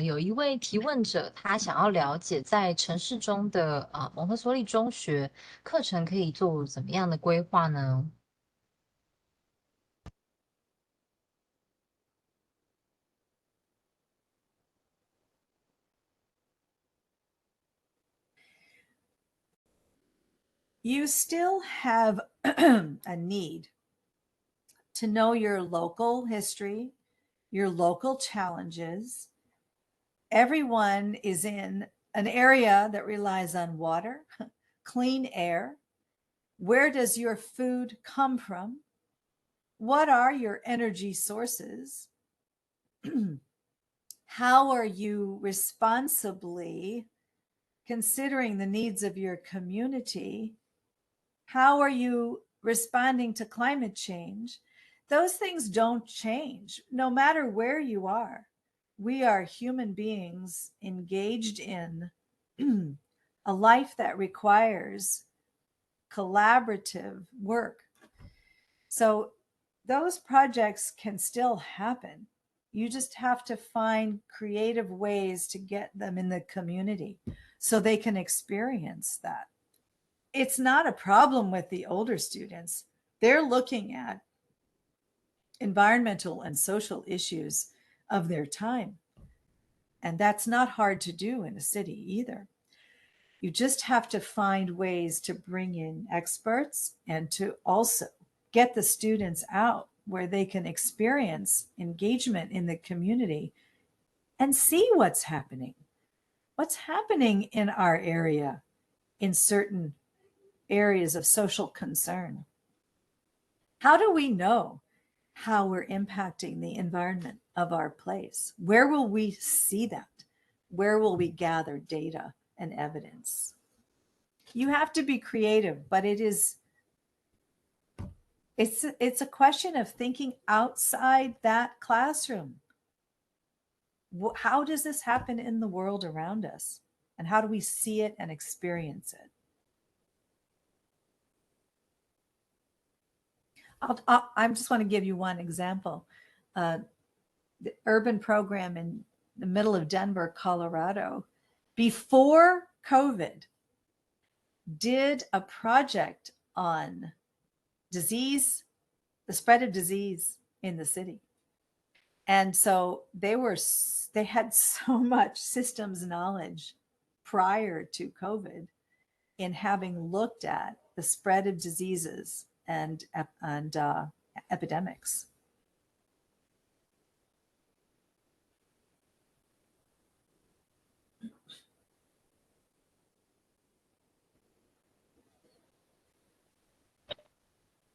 有一位提问者，他想要了解在城市中的蒙特梭利中学课程可以做怎么样的规划呢？ You still have a need to know your local history, your local challenges. Everyone is in an area that relies on water, clean air. Where does your food come from? What are your energy sources? How are you responsibly considering the needs of your community? How are you responding to climate change? Those things don't change no matter where you are. We are human beings engaged in a life that requires collaborative work. So those projects can still happen. You just have to find creative ways to get them in the community so they can experience that. it's not a problem with the older students. They're looking at environmental and social issues of their time. And that's not hard to do in a city either. You just have to find ways to bring in experts and to also get the students out where they can experience engagement in the community and see what's happening. What's happening in our area in certain areas of social concern? How do we know how we're impacting the environment of our place? Where will we see that? Where will we gather data and evidence? You have to be creative, but it's a question of thinking outside that classroom. How does this happen in the world around us? And how do we see it and experience it? I just want to give you one example. The urban program in the middle of Denver, Colorado, before COVID, did a project on disease, the spread of disease in the city. And so they had so much systems knowledge prior to COVID in having looked at the spread of diseases and epidemics.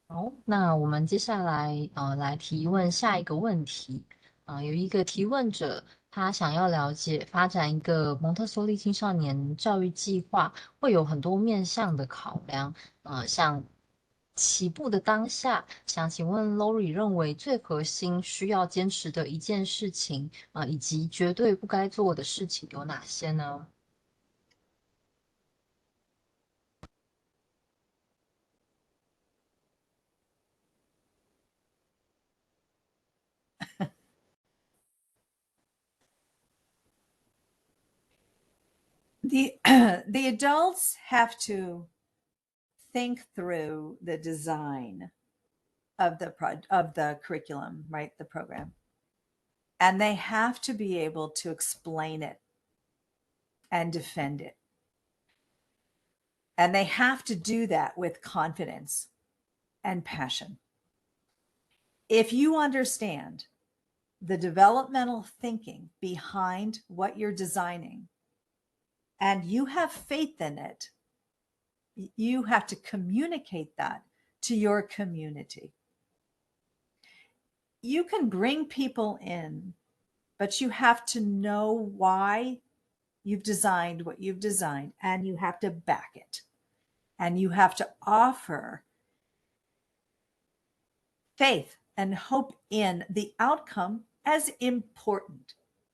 好，那我们接下来来提问下一个问题。有一个提问者，他想要了解发展一个蒙特梭利青少年教育计划会有很多面向的考量。像起步的当下，想请问 Laurie 认为最核心需要坚持的一件事情，以及绝对不该做的事情有哪些呢？The adults have to think through the design of the curriculum, right? The program. And they have to be able to explain it and defend it. And they have to do that with confidence and passion. If you understand the developmental thinking behind what you're designing and you have faith in it, you have to communicate that to your community. You can bring people in, but you have to know why you've designed what you've designed, and you have to back it. And you have to offer faith and hope in the outcome as important.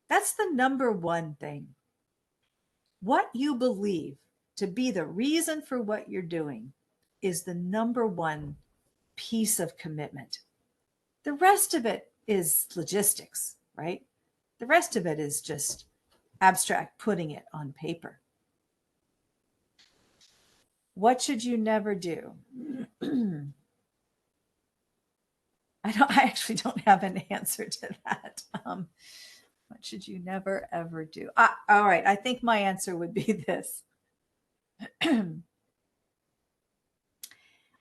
That's the number one thing. What you believe to be the reason for what you're doing is the number one piece of commitment. The rest of it is logistics, right? The rest of it is just abstract, putting it on paper. What should you never do? I actually don't have an answer to that. What should you never, ever do? All right. I think my answer would be this.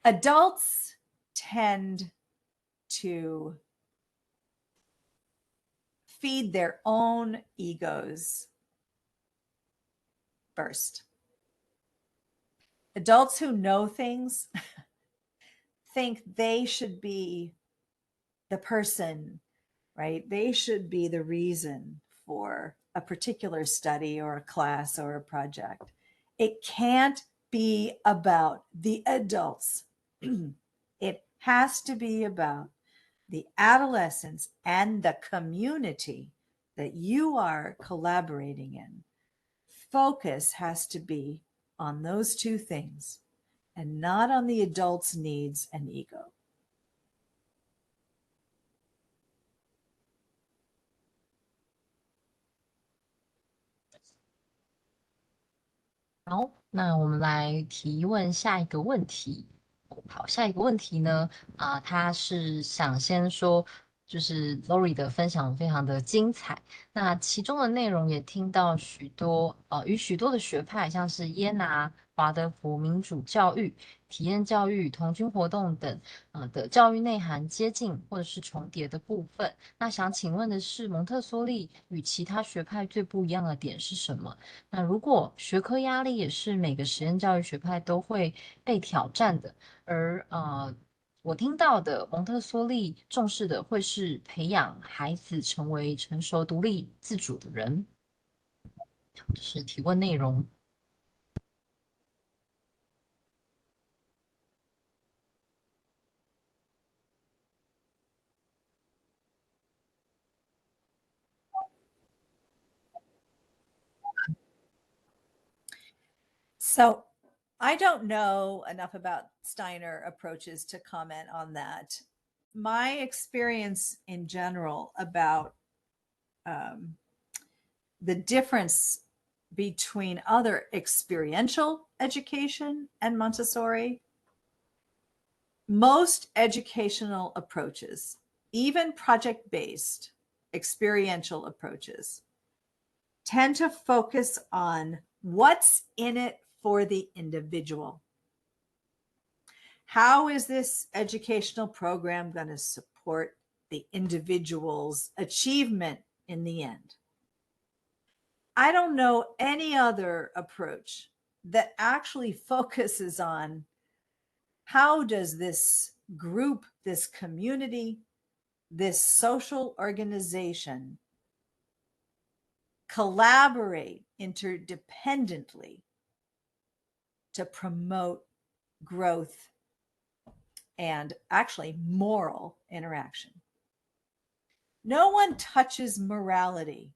Adults tend to feed their own egos first. Adults who know things think they should be the person, right? They should be the reason for a particular study or a class or a project. It can't be about the adults. It has to be about the adolescents and the community that you are collaborating in. Focus has to be on those two things and not on the adults' needs and ego. 好，那我们来提问下一个问题。好，下一个问题呢，他是想先说，就是 Laurie 的分享非常的精彩，那其中的内容也听到许多，与许多的学派，像是耶拿、华德福民主教育、体验教育、童军活动等，的教育内涵接近或者是重叠的部分。那想请问的是，蒙特梭利与其他学派最不一样的点是什么？那如果学科压力也是每个实验教育学派都会被挑战的，而我听到的蒙特梭利重视的会是培养孩子成为成熟、独立、自主的人。这是提问内容。So I don't know enough about Steiner approaches to comment on that. My experience in general about the difference between other experiential education and Montessori, most educational approaches, even project-based experiential approaches, tend to focus on what's in it for the individual. How is this educational program going to support the individual's achievement in the end? I don't know any other approach that actually focuses on how does this group, this community, this social organization collaborate interdependently to promote growth and actually moral interaction. No one touches morality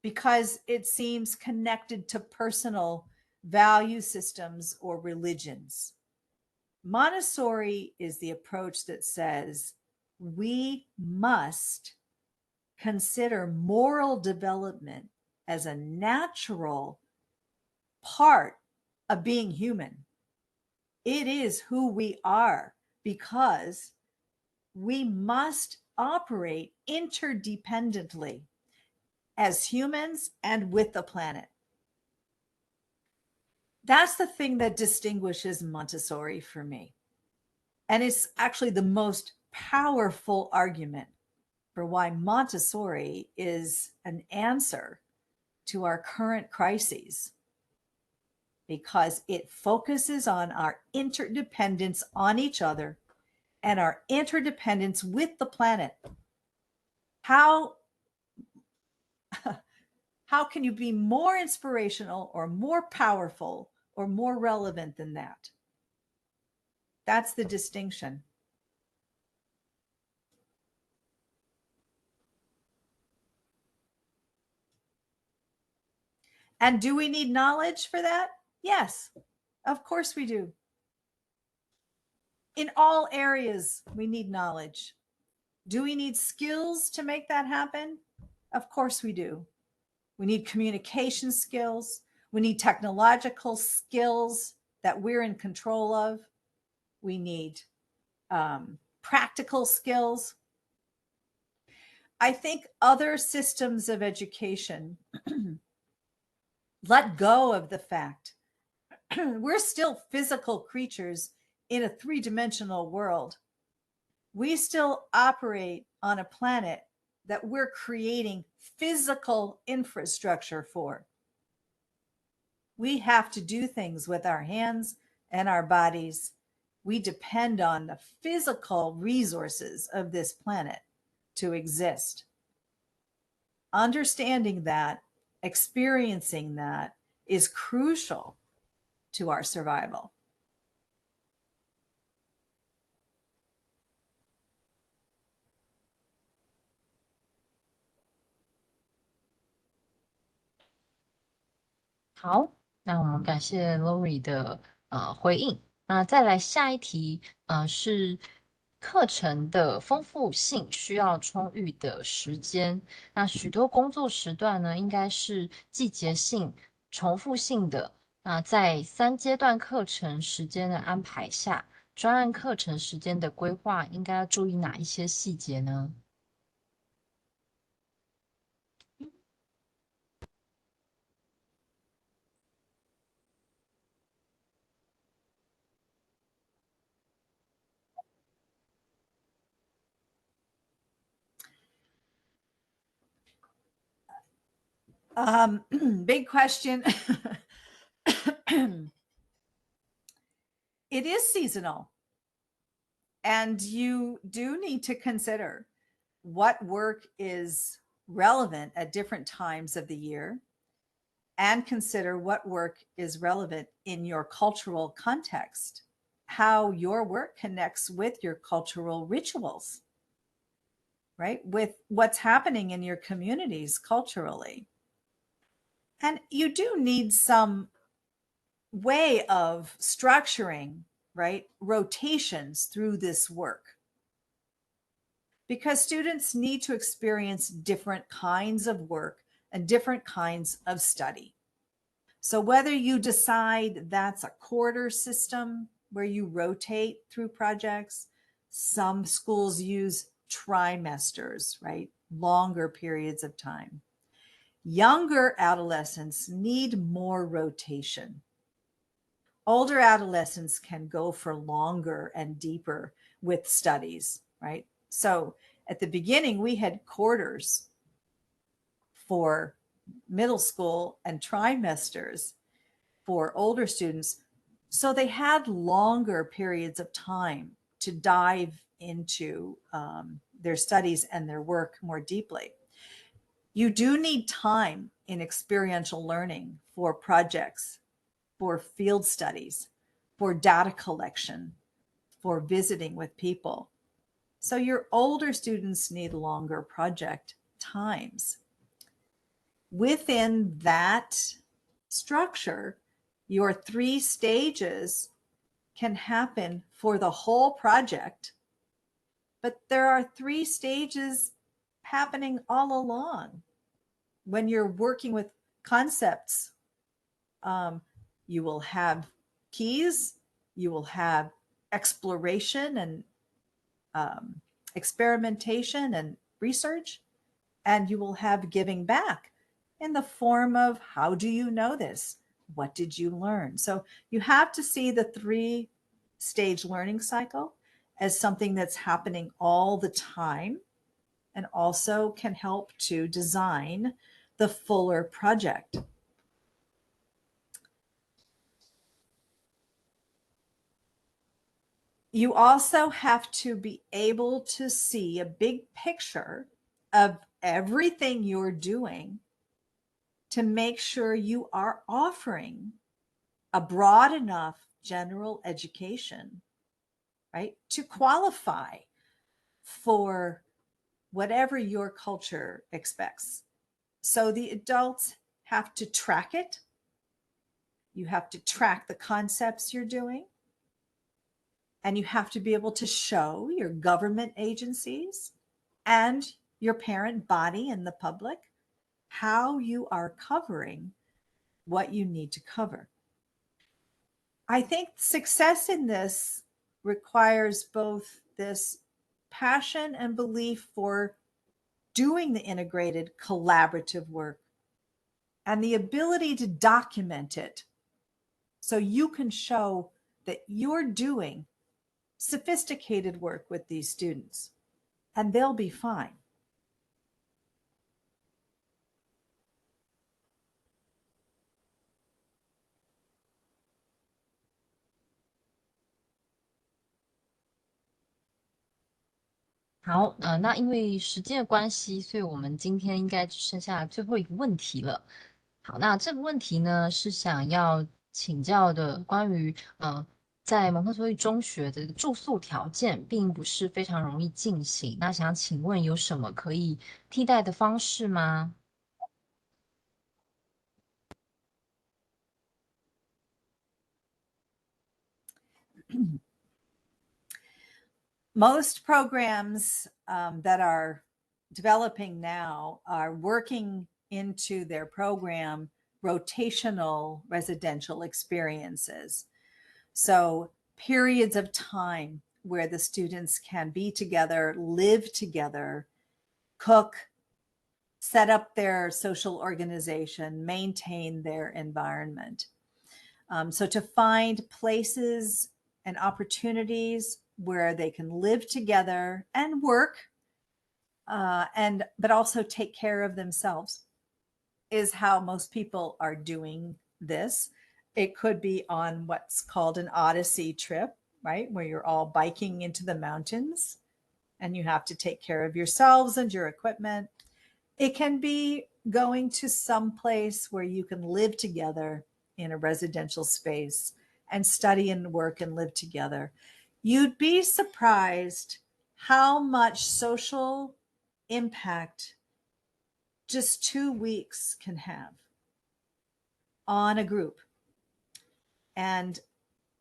because it seems connected to personal value systems or religions. Montessori is the approach that says we must consider moral development as a natural part of being human. It is who we are because we must operate interdependently as humans and with the planet. That's the thing that distinguishes Montessori for me. And it's actually the most powerful argument for why Montessori is an answer to our current crises, because it focuses on our interdependence on each other and our interdependence with the planet. How can you be more inspirational or more powerful or more relevant than that? That's the distinction. And do we need knowledge for that? Yes, of course we do. In all areas, we need knowledge. Do we need skills to make that happen? Of course we do. We need communication skills. We need technological skills that we're in control of. We need practical skills. I think other systems of education let go of the fact we're still physical creatures in a three-dimensional world. We still operate on a planet that we're creating physical infrastructure for. We have to do things with our hands and our bodies. We depend on the physical resources of this planet to exist. Understanding that, experiencing that is crucial to our survival.好，那我们感谢 Laurie 的回应。那再来下一题，是课程的丰富性需要充裕的时间。那许多工作时段呢，应该是季节性、重复性的，那在3阶段课程时间的安排下，专案课程时间的规划应该要注意哪一些细节呢？Big question. It is seasonal, and you do need to consider what work is relevant at different times of the year, and consider what work is relevant in your cultural context, how your work connects with your cultural rituals, right? With what's happening in your communities culturally. And you do need some way of structuring, right, rotations through this work, because students need to experience different kinds of work and different kinds of study. So whether you decide that's a quarter system where you rotate through projects, some schools use trimesters, right, longer periods of time. Younger adolescents need more rotation. Older adolescents can go for longer and deeper with studies, right? So at the beginning, we had quarters for middle school and trimesters for older students. So they had longer periods of time to dive into their studies and their work more deeply. You do need time in experiential learning for projects, for field studies, for data collection, for visiting with people. So your older students need longer project times. Within that structure, your 3 stages can happen for the whole project, but there are 3 stages happening all along. When you're working with concepts, you will have keys, you will have exploration and experimentation and research, and you will have giving back in the form of, how do you know this? What did you learn? So you have to see the 3-stage learning cycle as something that's happening all the time, and also can help to design the fuller project. You also have to be able to see a big picture of everything you're doing to make sure you are offering a broad enough general education, right, to qualify for whatever your culture expects. So the adults have to track it. You have to track the concepts you're doing. And you have to be able to show your government agencies and your parent body and the public how you are covering what you need to cover. I think success in this requires both this passion and belief for doing the integrated collaborative work and the ability to document it so you can show that you're doing sophisticated work with these students, and they'll be fine.好，那因为时间的关系，所以我们今天应该只剩下最后一个问题了。好，那这个问题呢是想要请教的，关于在蒙特梭利中学的住宿条件并不是非常容易进行，那想请问有什么可以替代的方式吗？Most programs that are developing now are working into their program rotational residential experiences. So periods of time where the students can be together, live together, cook, set up their social organization, maintain their environment. So to find places and opportunities where they can live together and work, but also take care of themselves is how most people are doing this. It could be on what's called an Odyssey trip, right? Where you're all biking into the mountains and you have to take care of yourselves and your equipment. It can be going to some place where you can live together in a residential space and study and work and live together. You'd be surprised how much social impact just 2 weeks can have on a group, and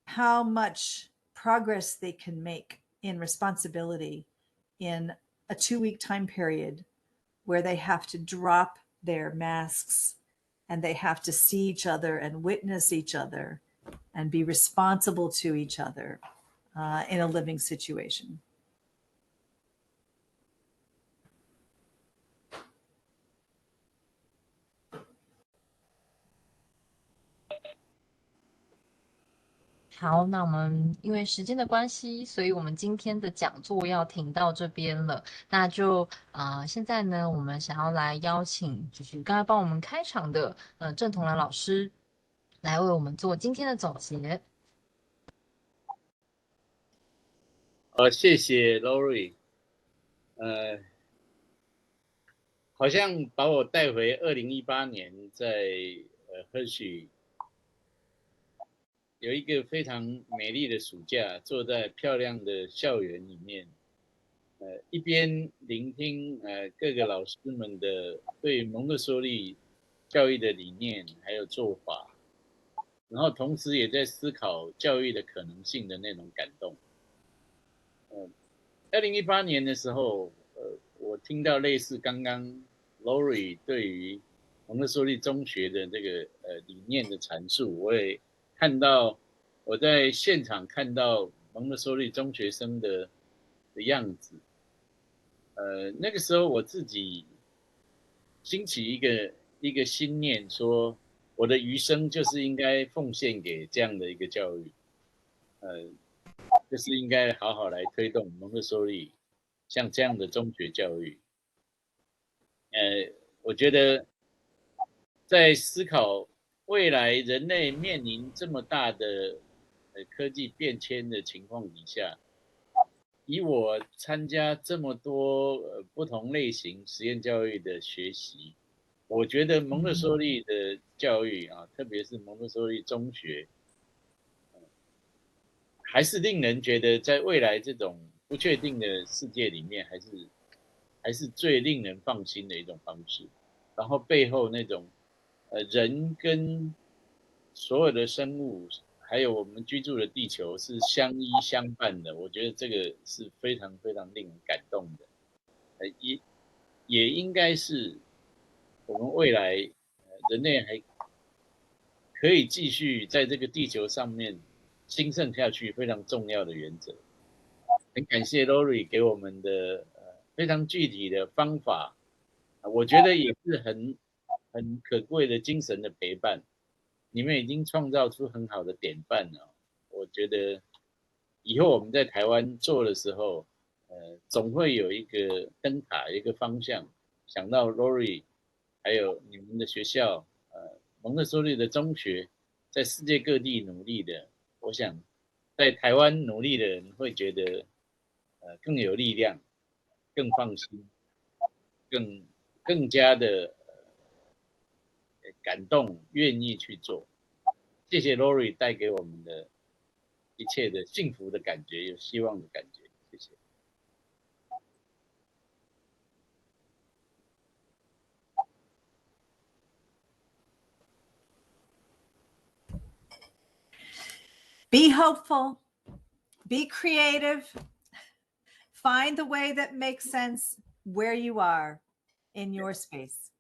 how much progress they can make in responsibility in a 2-week time period where they have to drop their masks and they have to see each other and witness each other and be responsible to each other in a living situation. “好，那我们因为时间的关系，所以我们今天的讲座要停到这边了。那就现在呢，我们想要来邀请，就是刚才帮我们开场的郑同兰老师，来为我们做今天的总结。谢谢 Laurie， 好像把我带回2018年在赫许有一个非常美丽的暑假，坐在漂亮的校园里面，一边聆听各个老师们的对蒙特梭利教育的理念还有做法，然后同时也在思考教育的可能性的那种感动。2018年的时候，我听到类似刚刚 Laurie 对于蒙特梭利中学的这个理念的阐述，我也看到我在现场看到蒙特梭利中学生的样子。那个时候我自己兴起一个心念，说我的余生就是应该奉献给这样的一个教育，就是应该好好来推动蒙特梭利像这样的中学教育。我觉得在思考未来人类面临这么大的科技变迁的情况底下，以我参加这么多不同类型实验教育的学习，我觉得蒙特梭利的教育啊，特别是蒙特梭利中学，还是令人觉得在未来这种不确定的世界里面，还是最令人放心的一种方式。然后背后那种人跟所有的生物，还有我们居住的地球是相依相伴的，我觉得这个是非常非常令人感动的。也应该是我们未来人类还可以继续在这个地球上面兴盛下去非常重要的原则。很感谢 Laurie 给我们的非常具体的方法，我觉得也是很可贵的精神的陪伴。你们已经创造出很好的典范了，我觉得以后我们在台湾做的时候，总会有一个灯塔，一个方向。想到 Laurie 还有你们的学校，蒙特梭利的中学在世界各地努力的，我想在台湾努力的人会觉得更有力量，更放心，更加的感动，愿意去做。谢谢 Laurie 带给我们的一切的幸福的感觉，有希望的感觉，谢谢。Be hopeful, be creative, find the way that makes sense where you are in your space.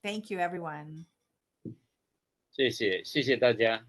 Thank you, everyone. 谢谢大家。